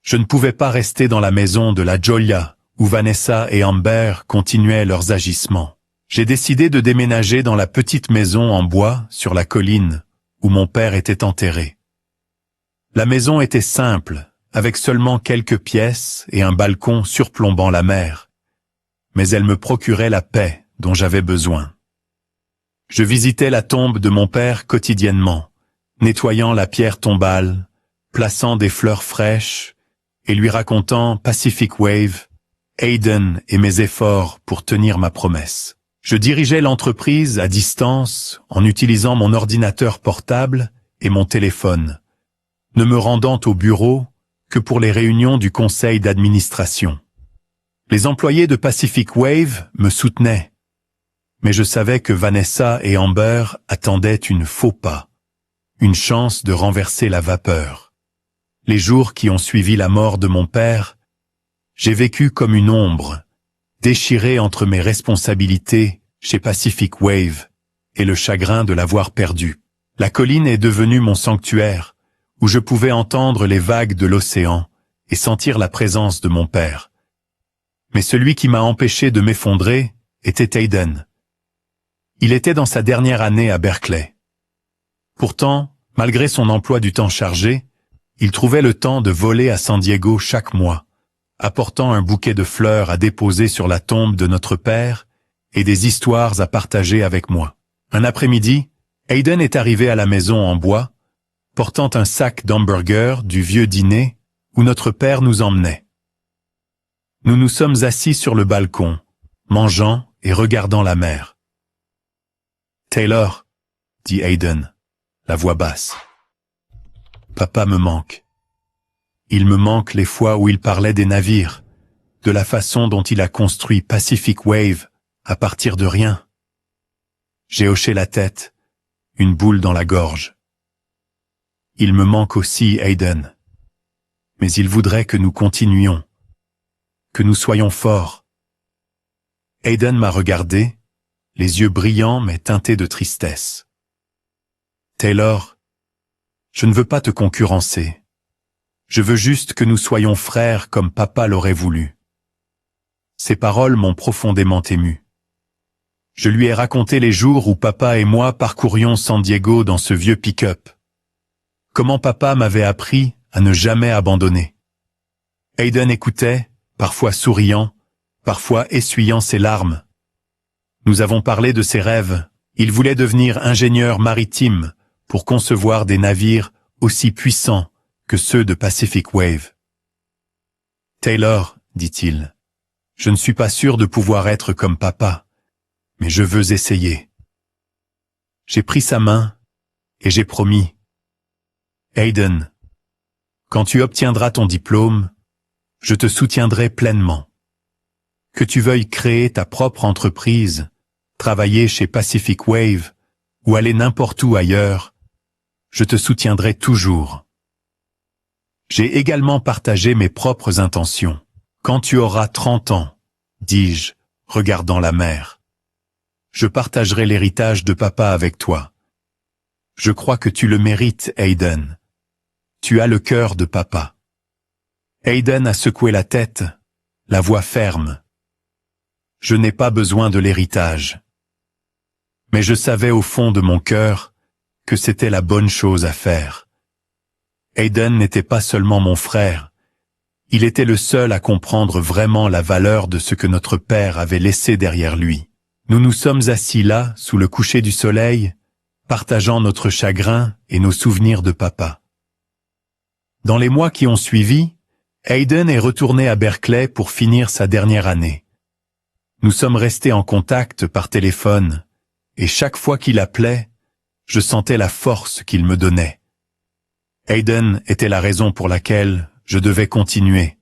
Je ne pouvais pas rester dans la maison de la Gioia, où Vanessa et Amber continuaient leurs agissements. J'ai décidé de déménager dans la petite maison en bois sur la colline, où mon père était enterré. La maison était simple, avec seulement quelques pièces et un balcon surplombant la mer, mais elle me procurait la paix dont j'avais besoin. Je visitais la tombe de mon père quotidiennement, nettoyant la pierre tombale, plaçant des fleurs fraîches et lui racontant Pacific Wave, Hayden et mes efforts pour tenir ma promesse. Je dirigeais l'entreprise à distance en utilisant mon ordinateur portable et mon téléphone, ne me rendant au bureau que pour les réunions du conseil d'administration. Les employés de Pacific Wave me soutenaient, mais je savais que Vanessa et Amber attendaient une faux pas, une chance de renverser la vapeur. Les jours qui ont suivi la mort de mon père, j'ai vécu comme une ombre, déchiré entre mes responsabilités chez Pacific Wave et le chagrin de l'avoir perdu. La colline est devenue mon sanctuaire, où je pouvais entendre les vagues de l'océan et sentir la présence de mon père. Mais celui qui m'a empêché de m'effondrer était Hayden. Il était dans sa dernière année à Berkeley. Pourtant, malgré son emploi du temps chargé, il trouvait le temps de voler à San Diego chaque mois, apportant un bouquet de fleurs à déposer sur la tombe de notre père et des histoires à partager avec moi. Un après-midi, Hayden est arrivé à la maison en bois, portant un sac d'hamburgers du vieux dîner où notre père nous emmenait. Nous nous sommes assis sur le balcon, mangeant et regardant la mer. « Taylor, » dit Hayden, la voix basse. « Papa me manque. Il me manque les fois où il parlait des navires, de la façon dont il a construit Pacific Wave à partir de rien. » J'ai hoché la tête, une boule dans la gorge. « Il me manque aussi, Hayden. Mais il voudrait que nous continuions, que nous soyons forts. » Hayden m'a regardé, les yeux brillants mais teintés de tristesse. « Taylor, je ne veux pas te concurrencer. Je veux juste que nous soyons frères comme papa l'aurait voulu. » Ces paroles m'ont profondément ému. Je lui ai raconté les jours où papa et moi parcourions San Diego dans ce vieux pick-up. Comment papa m'avait appris à ne jamais abandonner. Hayden écoutait, parfois souriant, parfois essuyant ses larmes. Nous avons parlé de ses rêves. Il voulait devenir ingénieur maritime pour concevoir des navires aussi puissants que ceux de Pacific Wave. « Taylor, » dit-il, « je ne suis pas sûr de pouvoir être comme papa, mais je veux essayer. » J'ai pris sa main et j'ai promis. « Hayden, quand tu obtiendras ton diplôme, je te soutiendrai pleinement. Que tu veuilles créer ta propre entreprise, travailler chez Pacific Wave ou aller n'importe où ailleurs, je te soutiendrai toujours. J'ai également partagé mes propres intentions. Quand tu auras 30 ans, dis-je, regardant la mer, je partagerai l'héritage de papa avec toi. Je crois que tu le mérites, Hayden. Tu as le cœur de papa. » Hayden a secoué la tête, la voix ferme. « Je n'ai pas besoin de l'héritage. » Mais je savais au fond de mon cœur que c'était la bonne chose à faire. Hayden n'était pas seulement mon frère, il était le seul à comprendre vraiment la valeur de ce que notre père avait laissé derrière lui. Nous nous sommes assis là, sous le coucher du soleil, partageant notre chagrin et nos souvenirs de papa. Dans les mois qui ont suivi, Hayden est retourné à Berkeley pour finir sa dernière année. Nous sommes restés en contact par téléphone, et chaque fois qu'il appelait, je sentais la force qu'il me donnait. Hayden était la raison pour laquelle je devais continuer,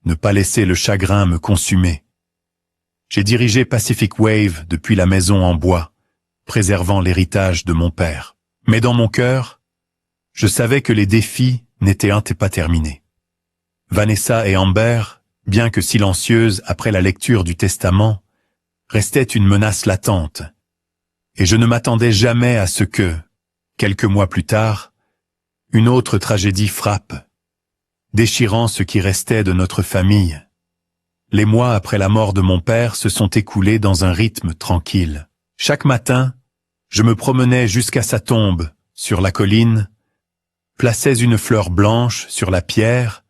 ne pas laisser le chagrin me consumer. J'ai dirigé Pacific Wave depuis la maison en bois, préservant l'héritage de mon père. Mais dans mon cœur, je savais que les défis n'étaient pas terminés. Vanessa et Amber, bien que silencieuses après la lecture du testament, restaient une menace latente, et je ne m'attendais jamais à ce que, quelques mois plus tard, une autre tragédie frappe, déchirant ce qui restait de notre famille. Les mois après la mort de mon père se sont écoulés dans un rythme tranquille. Chaque matin, je me promenais jusqu'à sa tombe, sur la colline, plaçais une fleur blanche sur la pierre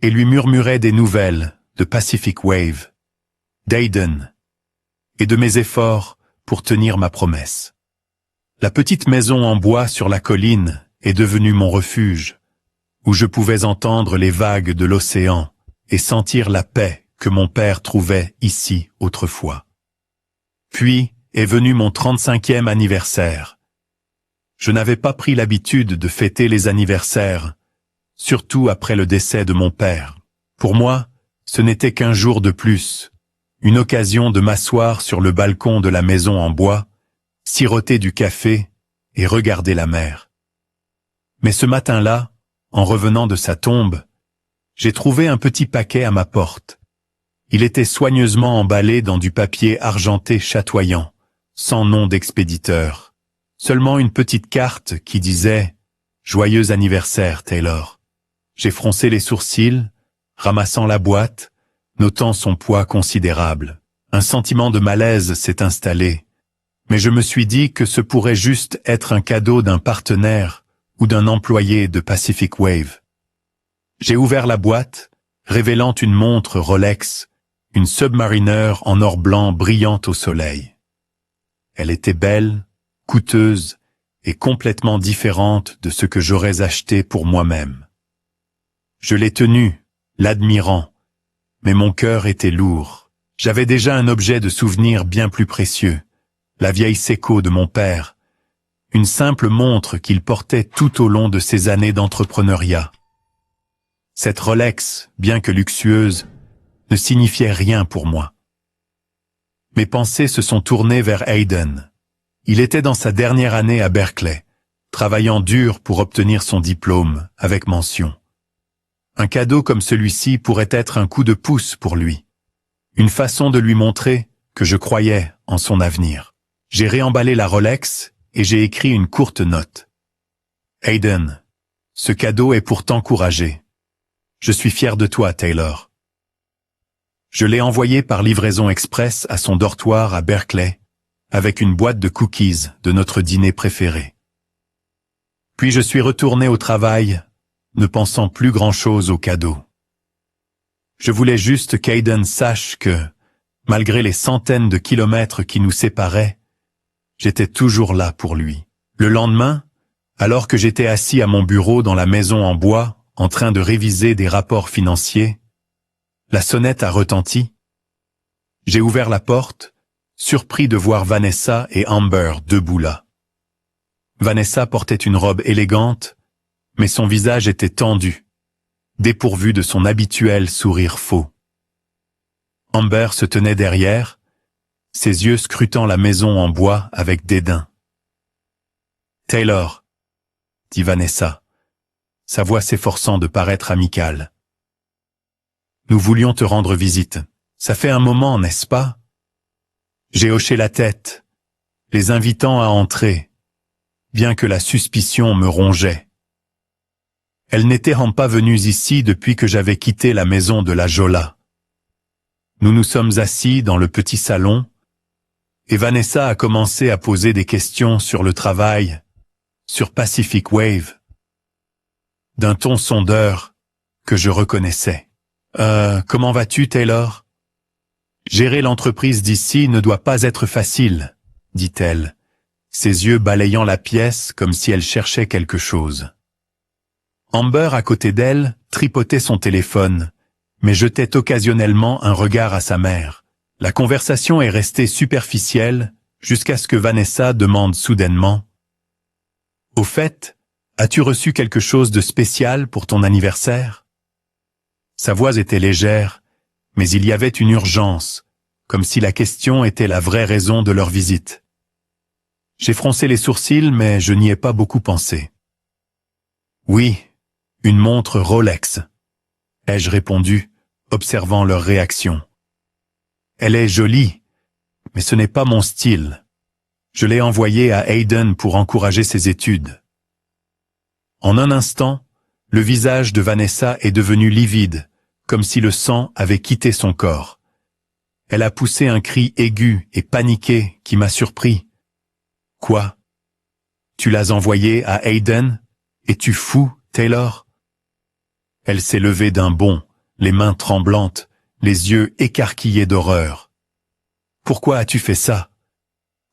et lui murmurais des nouvelles de Pacific Wave, d'Hayden et de mes efforts pour tenir ma promesse. La petite maison en bois sur la colline est devenue mon refuge, où je pouvais entendre les vagues de l'océan et sentir la paix que mon père trouvait ici autrefois. Puis est venu mon 35e anniversaire. Je n'avais pas pris l'habitude de fêter les anniversaires, surtout après le décès de mon père. Pour moi, ce n'était qu'un jour de plus, une occasion de m'asseoir sur le balcon de la maison en bois, siroter du café et regarder la mer. Mais ce matin-là, en revenant de sa tombe, j'ai trouvé un petit paquet à ma porte. Il était soigneusement emballé dans du papier argenté chatoyant, sans nom d'expéditeur. Seulement une petite carte qui disait « Joyeux anniversaire, Taylor ». J'ai froncé les sourcils, ramassant la boîte, notant son poids considérable. Un sentiment de malaise s'est installé, mais je me suis dit que ce pourrait juste être un cadeau d'un partenaire ou d'un employé de Pacific Wave. J'ai ouvert la boîte, révélant une montre Rolex, une Submariner en or blanc brillante au soleil. Elle était belle, coûteuse et complètement différente de ce que j'aurais acheté pour moi-même. Je l'ai tenue, l'admirant, mais mon cœur était lourd. J'avais déjà un objet de souvenir bien plus précieux, la vieille Seiko de mon père, une simple montre qu'il portait tout au long de ses années d'entrepreneuriat. Cette Rolex, bien que luxueuse, ne signifiait rien pour moi. Mes pensées se sont tournées vers Hayden. Il était dans sa dernière année à Berkeley, travaillant dur pour obtenir son diplôme avec mention. Un cadeau comme celui-ci pourrait être un coup de pouce pour lui, une façon de lui montrer que je croyais en son avenir. J'ai réemballé la Rolex et j'ai écrit une courte note. Hayden, ce cadeau est pour t'encourager. Je suis fier de toi, Taylor. Je l'ai envoyé par livraison express à son dortoir à Berkeley, avec une boîte de cookies de notre dîner préféré. Puis je suis retourné au travail, ne pensant plus grand-chose au cadeau. Je voulais juste qu'Hayden sache que, malgré les centaines de kilomètres qui nous séparaient, j'étais toujours là pour lui. Le lendemain, alors que j'étais assis à mon bureau dans la maison en bois, en train de réviser des rapports financiers, la sonnette a retenti. J'ai ouvert la porte, surpris de voir Vanessa et Amber debout là. Vanessa portait une robe élégante, mais son visage était tendu, dépourvu de son habituel sourire faux. Amber se tenait derrière, ses yeux scrutant la maison en bois avec dédain. « Taylor », dit Vanessa, sa voix s'efforçant de paraître amicale. « Nous voulions te rendre visite. Ça fait un moment, n'est-ce pas ?» J'ai hoché la tête, les invitant à entrer, bien que la suspicion me rongeait. Elles n'étaient pas venues ici depuis que j'avais quitté la maison de la Jola. Nous nous sommes assis dans le petit salon, et Vanessa a commencé à poser des questions sur le travail, sur Pacific Wave, d'un ton sondeur que je reconnaissais. « Comment vas-tu, Taylor ? Gérer l'entreprise d'ici ne doit pas être facile, » dit-elle, ses yeux balayant la pièce comme si elle cherchait quelque chose. Amber, à côté d'elle, tripotait son téléphone, mais jetait occasionnellement un regard à sa mère. La conversation est restée superficielle jusqu'à ce que Vanessa demande soudainement « Au fait, as-tu reçu quelque chose de spécial pour ton anniversaire ?» Sa voix était légère, mais il y avait une urgence, comme si la question était la vraie raison de leur visite. J'ai froncé les sourcils, mais je n'y ai pas beaucoup pensé. « Oui, une montre Rolex », ai-je répondu, observant leur réaction. « Elle est jolie, mais ce n'est pas mon style. Je l'ai envoyée à Hayden pour encourager ses études. » En un instant, le visage de Vanessa est devenu livide, comme si le sang avait quitté son corps. Elle a poussé un cri aigu et paniqué qui m'a surpris. « Quoi ? Tu l'as envoyé à Hayden ? Es-tu fou, Taylor ?» Elle s'est levée d'un bond, les mains tremblantes, les yeux écarquillés d'horreur. « Pourquoi as-tu fait ça ?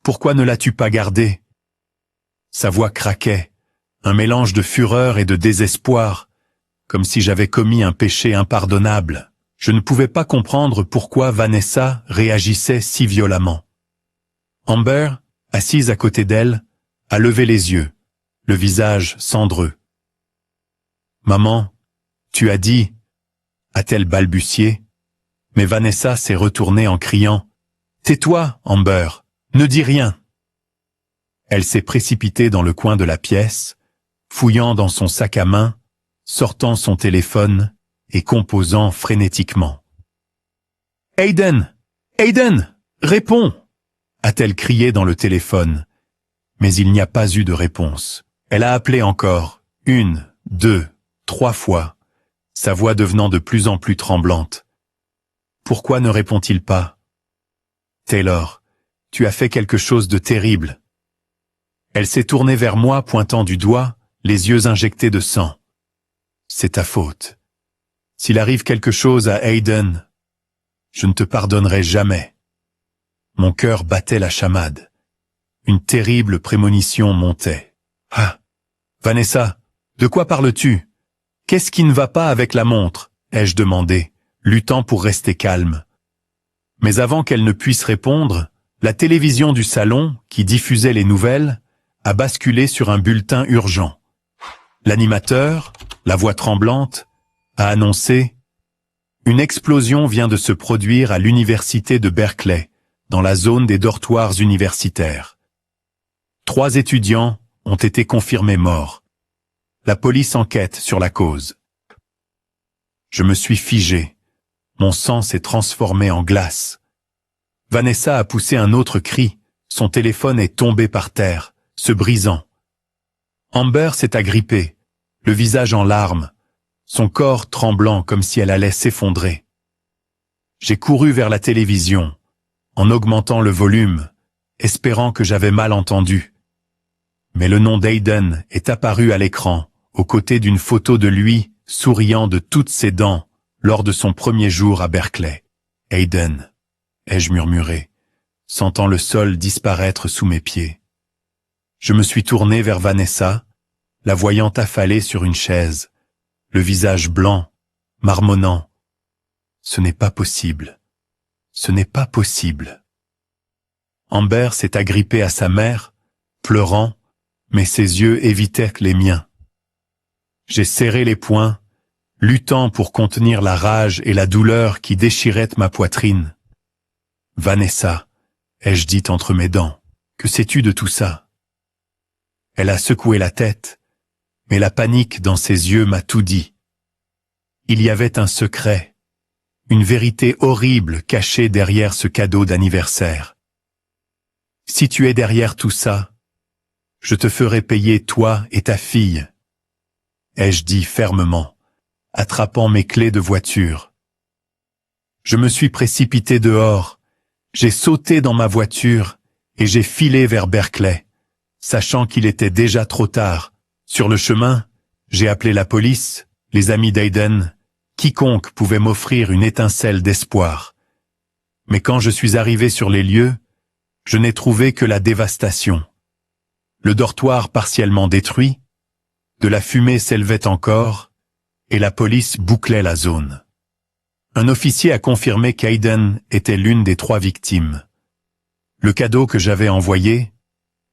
Pourquoi ne l'as-tu pas gardé ?» Sa voix craquait, un mélange de fureur et de désespoir, comme si j'avais commis un péché impardonnable. Je ne pouvais pas comprendre pourquoi Vanessa réagissait si violemment. Amber, assise à côté d'elle, a levé les yeux, le visage cendreux. « Maman, tu as dit » a-t-elle balbutié, mais Vanessa s'est retournée en criant « Tais-toi, Amber, ne dis rien !» Elle s'est précipitée dans le coin de la pièce, fouillant dans son sac à main, sortant son téléphone et composant frénétiquement. « Hayden! Hayden! Réponds !» a-t-elle crié dans le téléphone, mais il n'y a pas eu de réponse. Elle a appelé encore, 1, 2, 3 fois, sa voix devenant de plus en plus tremblante. Pourquoi ne répond-il pas ? Taylor, tu as fait quelque chose de terrible. Elle s'est tournée vers moi, pointant du doigt, les yeux injectés de sang. C'est ta faute. S'il arrive quelque chose à Hayden, je ne te pardonnerai jamais. Mon cœur battait la chamade. Une terrible prémonition montait. Ah, Vanessa, de quoi parles-tu ? Qu'est-ce qui ne va pas avec la montre ? Ai-je demandé, luttant pour rester calme. Mais avant qu'elle ne puisse répondre, la télévision du salon, qui diffusait les nouvelles, a basculé sur un bulletin urgent. L'animateur, la voix tremblante, a annoncé « Une explosion vient de se produire à l'université de Berkeley, dans la zone des dortoirs universitaires. 3 étudiants ont été confirmés morts. La police enquête sur la cause. » Je me suis figé. Mon sang s'est transformé en glace. Vanessa a poussé un autre cri. Son téléphone est tombé par terre, se brisant. Amber s'est agrippée, le visage en larmes, son corps tremblant comme si elle allait s'effondrer. J'ai couru vers la télévision, en augmentant le volume, espérant que j'avais mal entendu. Mais le nom d'Aiden est apparu à l'écran, aux côtés d'une photo de lui, souriant de toutes ses dents, lors de son premier jour à Berkeley. « Aiden », ai-je murmuré, sentant le sol disparaître sous mes pieds. Je me suis tourné vers Vanessa, la voyant affalée sur une chaise, le visage blanc, marmonnant. « Ce n'est pas possible. Ce n'est pas possible. » Amber s'est agrippée à sa mère, pleurant, mais ses yeux évitaient les miens. J'ai serré les poings, luttant pour contenir la rage et la douleur qui déchiraient ma poitrine. « Vanessa », ai-je dit entre mes dents, « que sais-tu de tout ça ?» Elle a secoué la tête, mais la panique dans ses yeux m'a tout dit. Il y avait un secret, une vérité horrible cachée derrière ce cadeau d'anniversaire. Si tu es derrière tout ça, je te ferai payer toi et ta fille, ai-je dit fermement, attrapant mes clés de voiture. Je me suis précipité dehors, j'ai sauté dans ma voiture et j'ai filé vers Berkeley, sachant qu'il était déjà trop tard. Sur le chemin, j'ai appelé la police, les amis d'Aiden, quiconque pouvait m'offrir une étincelle d'espoir. Mais quand je suis arrivé sur les lieux, je n'ai trouvé que la dévastation. Le dortoir partiellement détruit, de la fumée s'élevait encore, et la police bouclait la zone. Un officier a confirmé qu'Aiden était l'une des 3 victimes. Le cadeau que j'avais envoyé,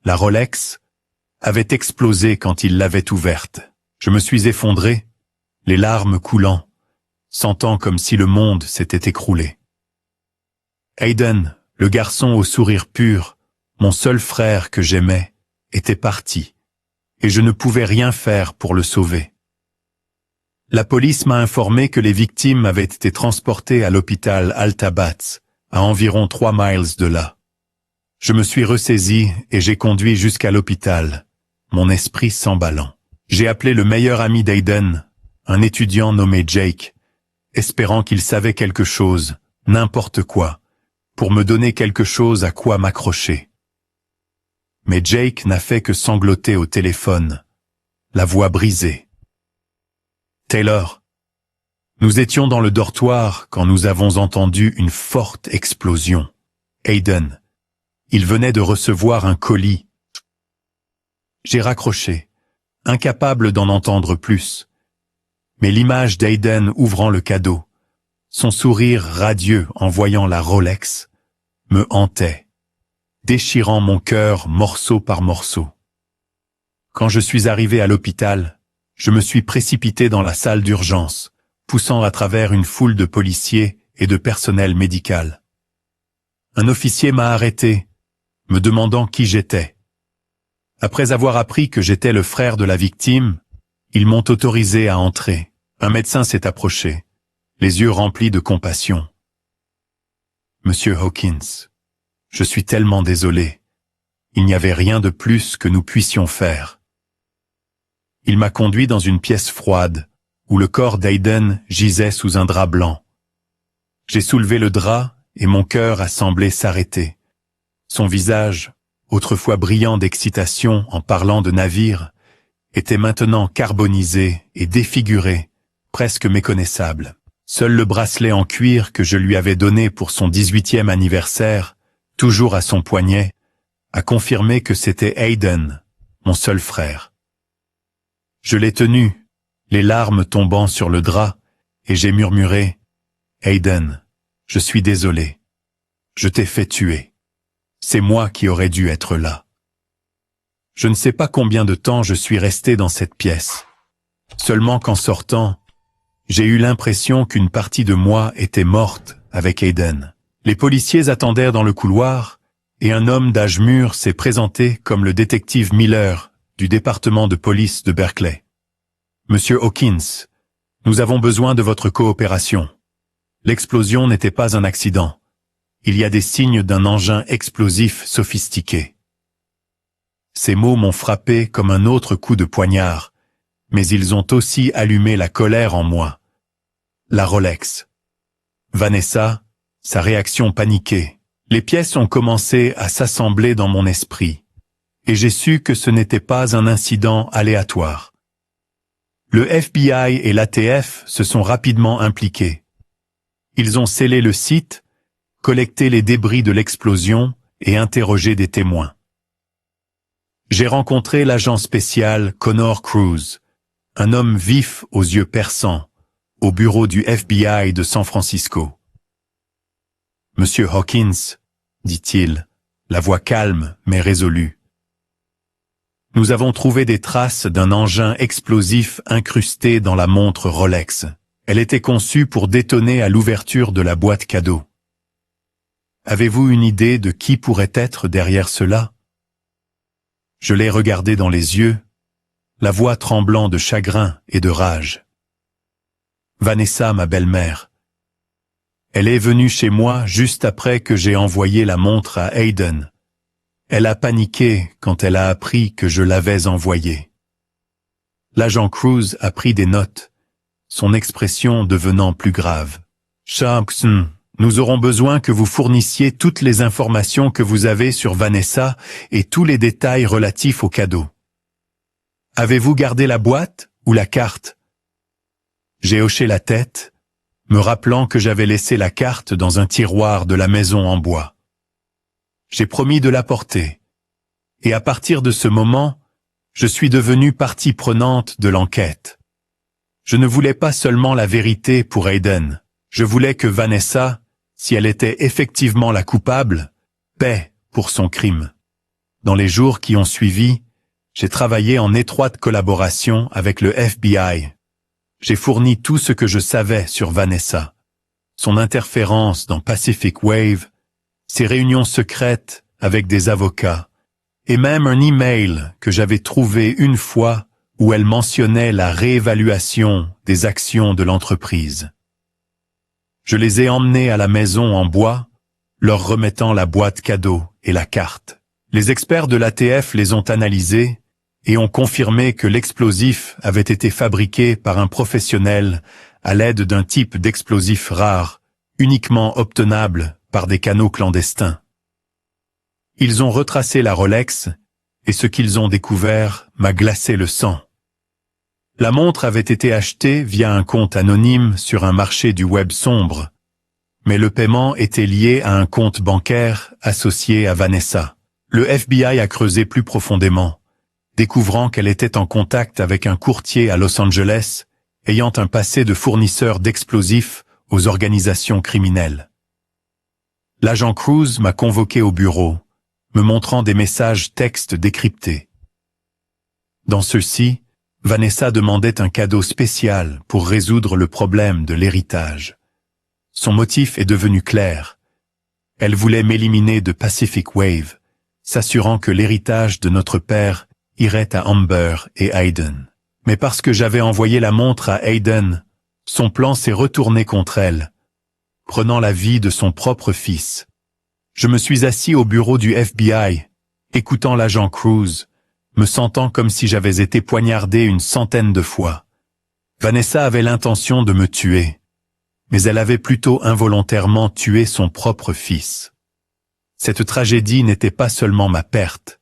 la Rolex, avait explosé quand il l'avait ouverte. Je me suis effondré, les larmes coulant, sentant comme si le monde s'était écroulé. Aiden, le garçon au sourire pur, mon seul frère que j'aimais, était parti, et je ne pouvais rien faire pour le sauver. La police m'a informé que les victimes avaient été transportées à l'hôpital Alta-Bates, à environ 3 miles de là. Je me suis ressaisi et j'ai conduit jusqu'à l'hôpital, mon esprit s'emballant. J'ai appelé le meilleur ami d'Aiden, un étudiant nommé Jake, espérant qu'il savait quelque chose, n'importe quoi, pour me donner quelque chose à quoi m'accrocher. Mais Jake n'a fait que sangloter au téléphone, la voix brisée. Taylor, nous étions dans le dortoir quand nous avons entendu une forte explosion. Aiden, il venait de recevoir un colis. J'ai raccroché, incapable d'en entendre plus. Mais l'image d'Aiden ouvrant le cadeau, son sourire radieux en voyant la Rolex, me hantait, déchirant mon cœur morceau par morceau. Quand je suis arrivé à l'hôpital, je me suis précipité dans la salle d'urgence, poussant à travers une foule de policiers et de personnel médical. Un officier m'a arrêté, me demandant qui j'étais. Après avoir appris que j'étais le frère de la victime, ils m'ont autorisé à entrer. Un médecin s'est approché, les yeux remplis de compassion. « Monsieur Hawkins, je suis tellement désolé. Il n'y avait rien de plus que nous puissions faire. » Il m'a conduit dans une pièce froide, où le corps d'Aiden gisait sous un drap blanc. J'ai soulevé le drap et mon cœur a semblé s'arrêter. Son visage, autrefois brillant d'excitation en parlant de navire, était maintenant carbonisé et défiguré, presque méconnaissable. Seul le bracelet en cuir que je lui avais donné pour son 18e anniversaire, toujours à son poignet, a confirmé que c'était Aiden, mon seul frère. Je l'ai tenu, les larmes tombant sur le drap, et j'ai murmuré « Aiden, je suis désolé. Je t'ai fait tuer. C'est moi qui aurais dû être là. Je ne sais pas combien de temps je suis resté dans cette pièce. Seulement qu'en sortant, j'ai eu l'impression qu'une partie de moi était morte avec Aiden. Les policiers attendirent dans le couloir, et un homme d'âge mûr s'est présenté comme le détective Miller du département de police de Berkeley. Monsieur Hawkins, nous avons besoin de votre coopération. L'explosion n'était pas un accident. Il y a des signes d'un engin explosif sophistiqué. Ces mots m'ont frappé comme un autre coup de poignard, mais ils ont aussi allumé la colère en moi. La Rolex. Vanessa, sa réaction paniquée. Les pièces ont commencé à s'assembler dans mon esprit, et j'ai su que ce n'était pas un incident aléatoire. Le FBI et l'ATF se sont rapidement impliqués. Ils ont scellé le site, collecté les débris de l'explosion et interrogé des témoins. J'ai rencontré l'agent spécial Connor Cruz, un homme vif aux yeux perçants, au bureau du FBI de San Francisco. « Monsieur Hawkins, dit-il, la voix calme mais résolue. Nous avons trouvé des traces d'un engin explosif incrusté dans la montre Rolex. Elle était conçue pour détonner à l'ouverture de la boîte cadeau. Avez-vous une idée de qui pourrait être derrière cela ? » Je l'ai regardé dans les yeux, la voix tremblant de chagrin et de rage. Vanessa, ma belle-mère. Elle est venue chez moi juste après que j'ai envoyé la montre à Aiden. Elle a paniqué quand elle a appris que je l'avais envoyée. L'agent Cruz a pris des notes, son expression devenant plus grave. Sharpson, nous aurons besoin que vous fournissiez toutes les informations que vous avez sur Vanessa et tous les détails relatifs au cadeau. Avez-vous gardé la boîte ou la carte? J'ai hoché la tête, me rappelant que j'avais laissé la carte dans un tiroir de la maison en bois. J'ai promis de l'apporter. Et à partir de ce moment, je suis devenue partie prenante de l'enquête. Je ne voulais pas seulement la vérité pour Aiden. Je voulais que Vanessa, si elle était effectivement la coupable, paie pour son crime. Dans les jours qui ont suivi, j'ai travaillé en étroite collaboration avec le FBI. J'ai fourni tout ce que je savais sur Vanessa, son interférence dans Pacific Wave, ses réunions secrètes avec des avocats, et même un email que j'avais trouvé une fois où elle mentionnait la réévaluation des actions de l'entreprise. Je les ai emmenés à la maison en bois, leur remettant la boîte cadeau et la carte. Les experts de l'ATF les ont analysés et ont confirmé que l'explosif avait été fabriqué par un professionnel à l'aide d'un type d'explosif rare, uniquement obtenable par des canaux clandestins. Ils ont retracé la Rolex, et ce qu'ils ont découvert m'a glacé le sang. La montre avait été achetée via un compte anonyme sur un marché du web sombre, mais le paiement était lié à un compte bancaire associé à Vanessa. Le FBI a creusé plus profondément, découvrant qu'elle était en contact avec un courtier à Los Angeles, ayant un passé de fournisseur d'explosifs aux organisations criminelles. L'agent Cruz m'a convoqué au bureau, me montrant des messages textes décryptés. Dans ceux-ci, Vanessa demandait un cadeau spécial pour résoudre le problème de l'héritage. Son motif est devenu clair. Elle voulait m'éliminer de Pacific Wave, s'assurant que l'héritage de notre père irait à Amber et Aiden. Mais parce que j'avais envoyé la montre à Aiden, son plan s'est retourné contre elle, prenant la vie de son propre fils. Je me suis assis au bureau du FBI, écoutant l'agent Cruz, me sentant comme si j'avais été poignardé une centaine de fois. Vanessa avait l'intention de me tuer, mais elle avait plutôt involontairement tué son propre fils. Cette tragédie n'était pas seulement ma perte,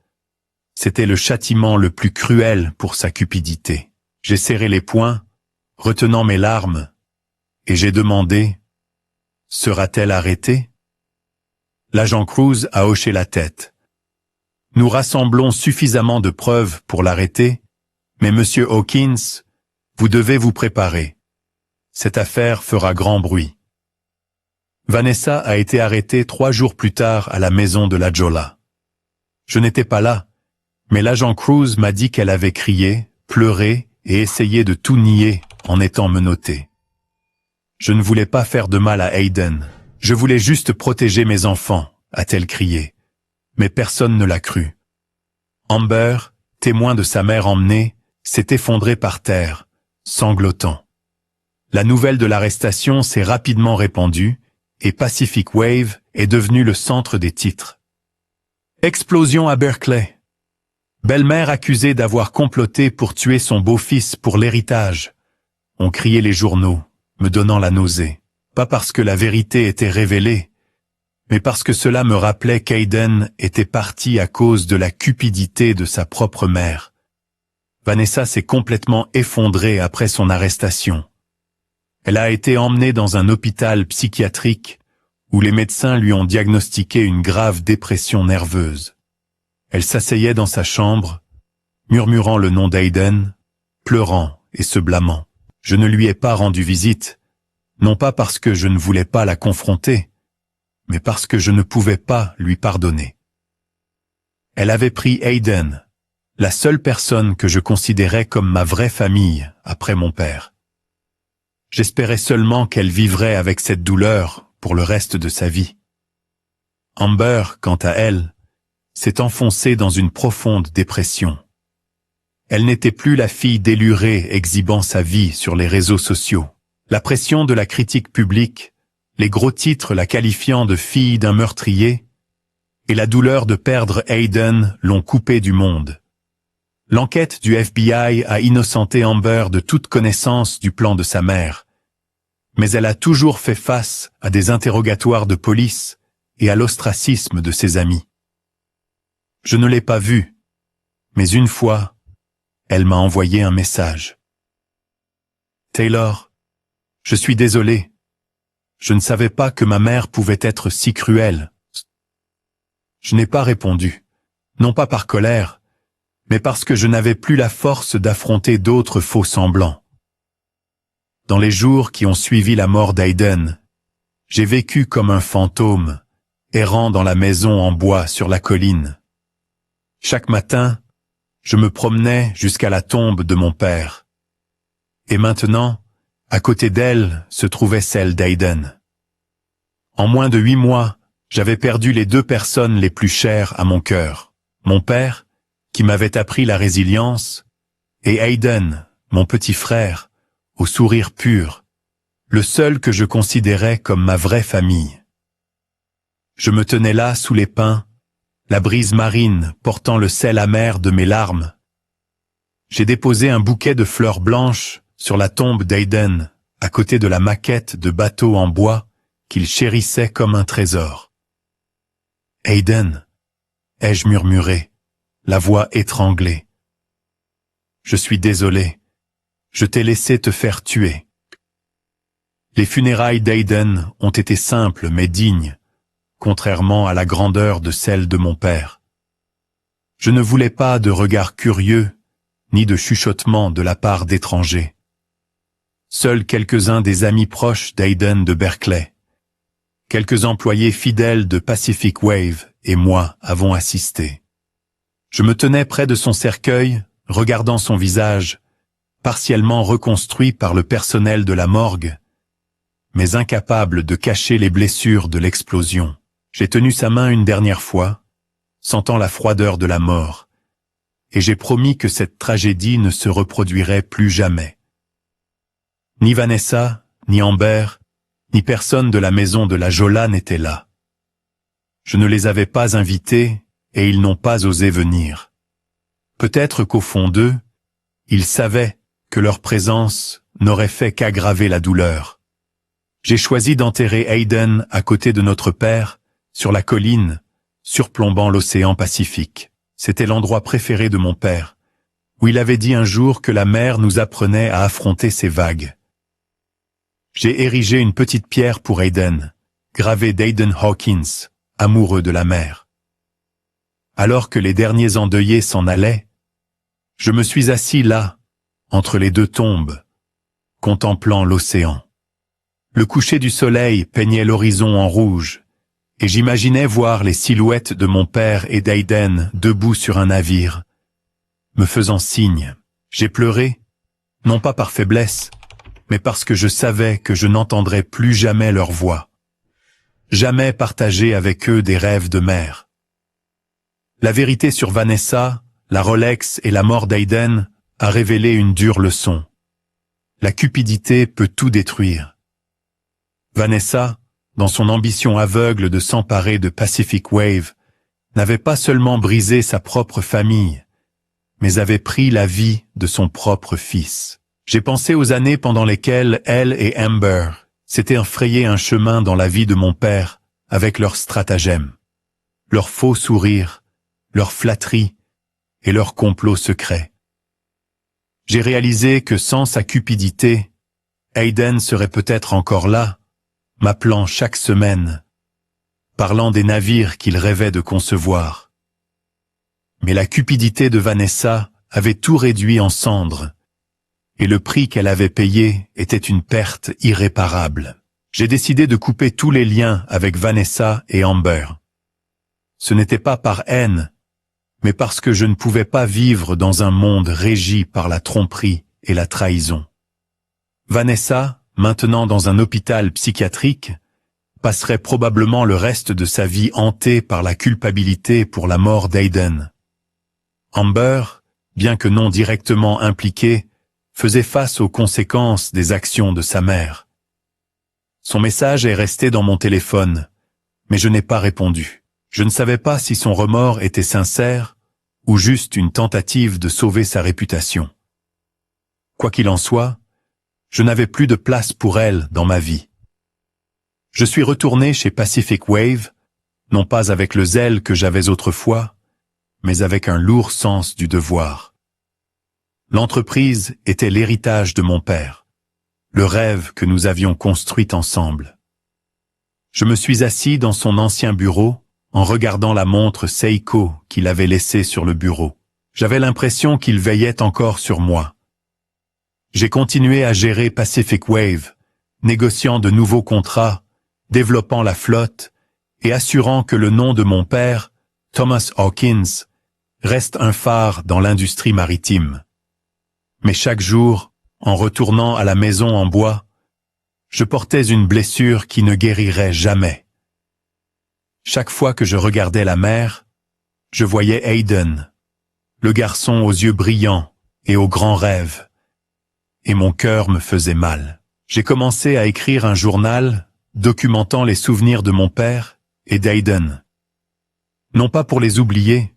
c'était le châtiment le plus cruel pour sa cupidité. J'ai serré les poings, retenant mes larmes, et j'ai demandé « Sera-t-elle arrêtée ?» L'agent Cruz a hoché la tête. Nous rassemblons suffisamment de preuves pour l'arrêter, mais Monsieur Hawkins, vous devez vous préparer. Cette affaire fera grand bruit. Vanessa a été arrêtée 3 jours plus tard à la maison de la Jolla. Je n'étais pas là, mais l'agent Cruz m'a dit qu'elle avait crié, pleuré et essayé de tout nier en étant menottée. Je ne voulais pas faire de mal à Hayden. Je voulais juste protéger mes enfants, a-t-elle crié. Mais personne ne l'a cru. Amber, témoin de sa mère emmenée, s'est effondrée par terre, sanglotant. La nouvelle de l'arrestation s'est rapidement répandue et Pacific Wave est devenu le centre des titres. Explosion à Berkeley. Belle-mère accusée d'avoir comploté pour tuer son beau-fils pour l'héritage. Ont crié les journaux, me donnant la nausée. Pas parce que la vérité était révélée, mais parce que cela me rappelait qu'Hayden était parti à cause de la cupidité de sa propre mère. Vanessa s'est complètement effondrée après son arrestation. Elle a été emmenée dans un hôpital psychiatrique où les médecins lui ont diagnostiqué une grave dépression nerveuse. Elle s'asseyait dans sa chambre, murmurant le nom d'Hayden, pleurant et se blâmant. Je ne lui ai pas rendu visite, non pas parce que je ne voulais pas la confronter, mais parce que je ne pouvais pas lui pardonner. Elle avait pris Hayden, la seule personne que je considérais comme ma vraie famille après mon père. J'espérais seulement qu'elle vivrait avec cette douleur pour le reste de sa vie. Amber, quant à elle, s'est enfoncée dans une profonde dépression. Elle n'était plus la fille délurée exhibant sa vie sur les réseaux sociaux. La pression de la critique publique, les gros titres la qualifiant de fille d'un meurtrier, et la douleur de perdre Hayden l'ont coupée du monde. L'enquête du FBI a innocenté Amber de toute connaissance du plan de sa mère, mais elle a toujours fait face à des interrogatoires de police et à l'ostracisme de ses amis. Je ne l'ai pas vue, mais une fois, elle m'a envoyé un message. Taylor, je suis désolé. Je ne savais pas que ma mère pouvait être si cruelle. Je n'ai pas répondu, non pas par colère, mais parce que je n'avais plus la force d'affronter d'autres faux semblants. Dans les jours qui ont suivi la mort d'Hayden, j'ai vécu comme un fantôme, errant dans la maison en bois sur la colline. Chaque matin, je me promenais jusqu'à la tombe de mon père. Et maintenant, à côté d'elle se trouvait celle d'Hayden. En moins de 8 mois, j'avais perdu les 2 personnes les plus chères à mon cœur. Mon père, qui m'avait appris la résilience, et Hayden, mon petit frère, au sourire pur, le seul que je considérais comme ma vraie famille. Je me tenais là sous les pins, la brise marine portant le sel amer de mes larmes. J'ai déposé un bouquet de fleurs blanches sur la tombe d'Hayden, à côté de la maquette de bateau en bois qu'il chérissait comme un trésor. Hayden, ai-je murmuré, la voix étranglée. Je suis désolé, je t'ai laissé te faire tuer. Les funérailles d'Hayden ont été simples mais dignes, contrairement à la grandeur de celle de mon père. Je ne voulais pas de regards curieux, ni de chuchotements de la part d'étrangers. Seuls quelques-uns des amis proches d'Hayden de Berkeley, quelques employés fidèles de Pacific Wave et moi avons assisté. Je me tenais près de son cercueil, regardant son visage, partiellement reconstruit par le personnel de la morgue, mais incapable de cacher les blessures de l'explosion. J'ai tenu sa main une dernière fois, sentant la froideur de la mort, et j'ai promis que cette tragédie ne se reproduirait plus jamais. Ni Vanessa, ni Amber, ni personne de la maison de la Jolla n'était là. Je ne les avais pas invités et ils n'ont pas osé venir. Peut-être qu'au fond d'eux, ils savaient que leur présence n'aurait fait qu'aggraver la douleur. J'ai choisi d'enterrer Hayden à côté de notre père, sur la colline, surplombant l'océan Pacifique. C'était l'endroit préféré de mon père, où il avait dit un jour que la mer nous apprenait à affronter ces vagues. J'ai érigé une petite pierre pour Hayden, gravée d'Hayden Hawkins, amoureux de la mer. Alors que les derniers endeuillés s'en allaient, je me suis assis là, entre les 2 tombes, contemplant l'océan. Le coucher du soleil peignait l'horizon en rouge, et j'imaginais voir les silhouettes de mon père et d'Aiden debout sur un navire, me faisant signe. J'ai pleuré, non pas par faiblesse, mais parce que je savais que je n'entendrais plus jamais leur voix. Jamais partager avec eux des rêves de mère. La vérité sur Vanessa, la Rolex et la mort d'Aiden a révélé une dure leçon. La cupidité peut tout détruire. Vanessa, dans son ambition aveugle de s'emparer de Pacific Wave, n'avait pas seulement brisé sa propre famille, mais avait pris la vie de son propre fils. J'ai pensé aux années pendant lesquelles elle et Amber s'étaient frayé un chemin dans la vie de mon père avec leurs stratagèmes, leurs faux sourires, leurs flatteries et leurs complots secrets. J'ai réalisé que sans sa cupidité, Aiden serait peut-être encore là, m'appelant chaque semaine, parlant des navires qu'il rêvait de concevoir. Mais la cupidité de Vanessa avait tout réduit en cendres, et le prix qu'elle avait payé était une perte irréparable. J'ai décidé de couper tous les liens avec Vanessa et Amber. Ce n'était pas par haine, mais parce que je ne pouvais pas vivre dans un monde régi par la tromperie et la trahison. Vanessa, maintenant dans un hôpital psychiatrique, passerait probablement le reste de sa vie hantée par la culpabilité pour la mort d'Aiden. Amber, bien que non directement impliquée, faisait face aux conséquences des actions de sa mère. Son message est resté dans mon téléphone, mais je n'ai pas répondu. Je ne savais pas si son remords était sincère ou juste une tentative de sauver sa réputation. Quoi qu'il en soit, je n'avais plus de place pour elle dans ma vie. Je suis retourné chez Pacific Wave, non pas avec le zèle que j'avais autrefois, mais avec un lourd sens du devoir. L'entreprise était l'héritage de mon père, le rêve que nous avions construit ensemble. Je me suis assis dans son ancien bureau en regardant la montre Seiko qu'il avait laissée sur le bureau. J'avais l'impression qu'il veillait encore sur moi. J'ai continué à gérer Pacific Wave, négociant de nouveaux contrats, développant la flotte et assurant que le nom de mon père, Thomas Hawkins, reste un phare dans l'industrie maritime. Mais chaque jour, en retournant à la maison en bois, je portais une blessure qui ne guérirait jamais. Chaque fois que je regardais la mer, je voyais Aiden, le garçon aux yeux brillants et aux grands rêves, et mon cœur me faisait mal. J'ai commencé à écrire un journal documentant les souvenirs de mon père et d'Aiden. Non pas pour les oublier,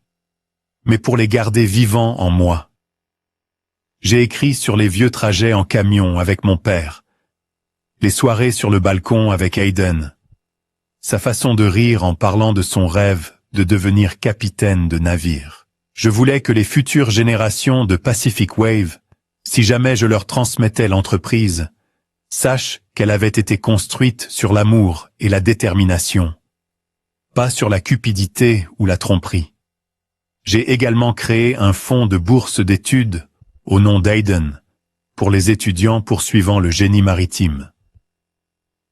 mais pour les garder vivants en moi. J'ai écrit sur les vieux trajets en camion avec mon père, les soirées sur le balcon avec Aiden, sa façon de rire en parlant de son rêve de devenir capitaine de navire. Je voulais que les futures générations de Pacific Wave, si jamais je leur transmettais l'entreprise, sachent qu'elle avait été construite sur l'amour et la détermination, pas sur la cupidité ou la tromperie. J'ai également créé un fonds de bourse d'études au nom d'Aiden, pour les étudiants poursuivant le génie maritime.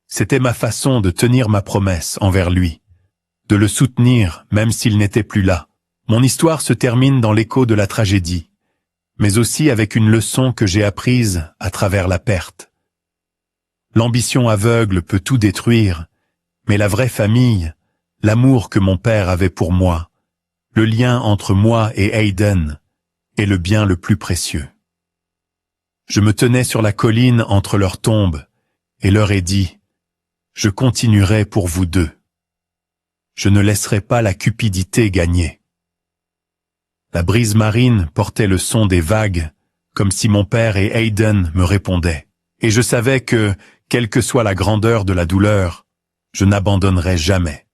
C'était ma façon de tenir ma promesse envers lui, de le soutenir même s'il n'était plus là. Mon histoire se termine dans l'écho de la tragédie, mais aussi avec une leçon que j'ai apprise à travers la perte. L'ambition aveugle peut tout détruire, mais la vraie famille, l'amour que mon père avait pour moi, le lien entre moi et Aiden, est le bien le plus précieux. Je me tenais sur la colline entre leurs tombes et leur ai dit « Je continuerai pour vous deux. Je ne laisserai pas la cupidité gagner. » La brise marine portait le son des vagues, comme si mon père et Aiden me répondaient. Et je savais que, quelle que soit la grandeur de la douleur, je n'abandonnerais jamais.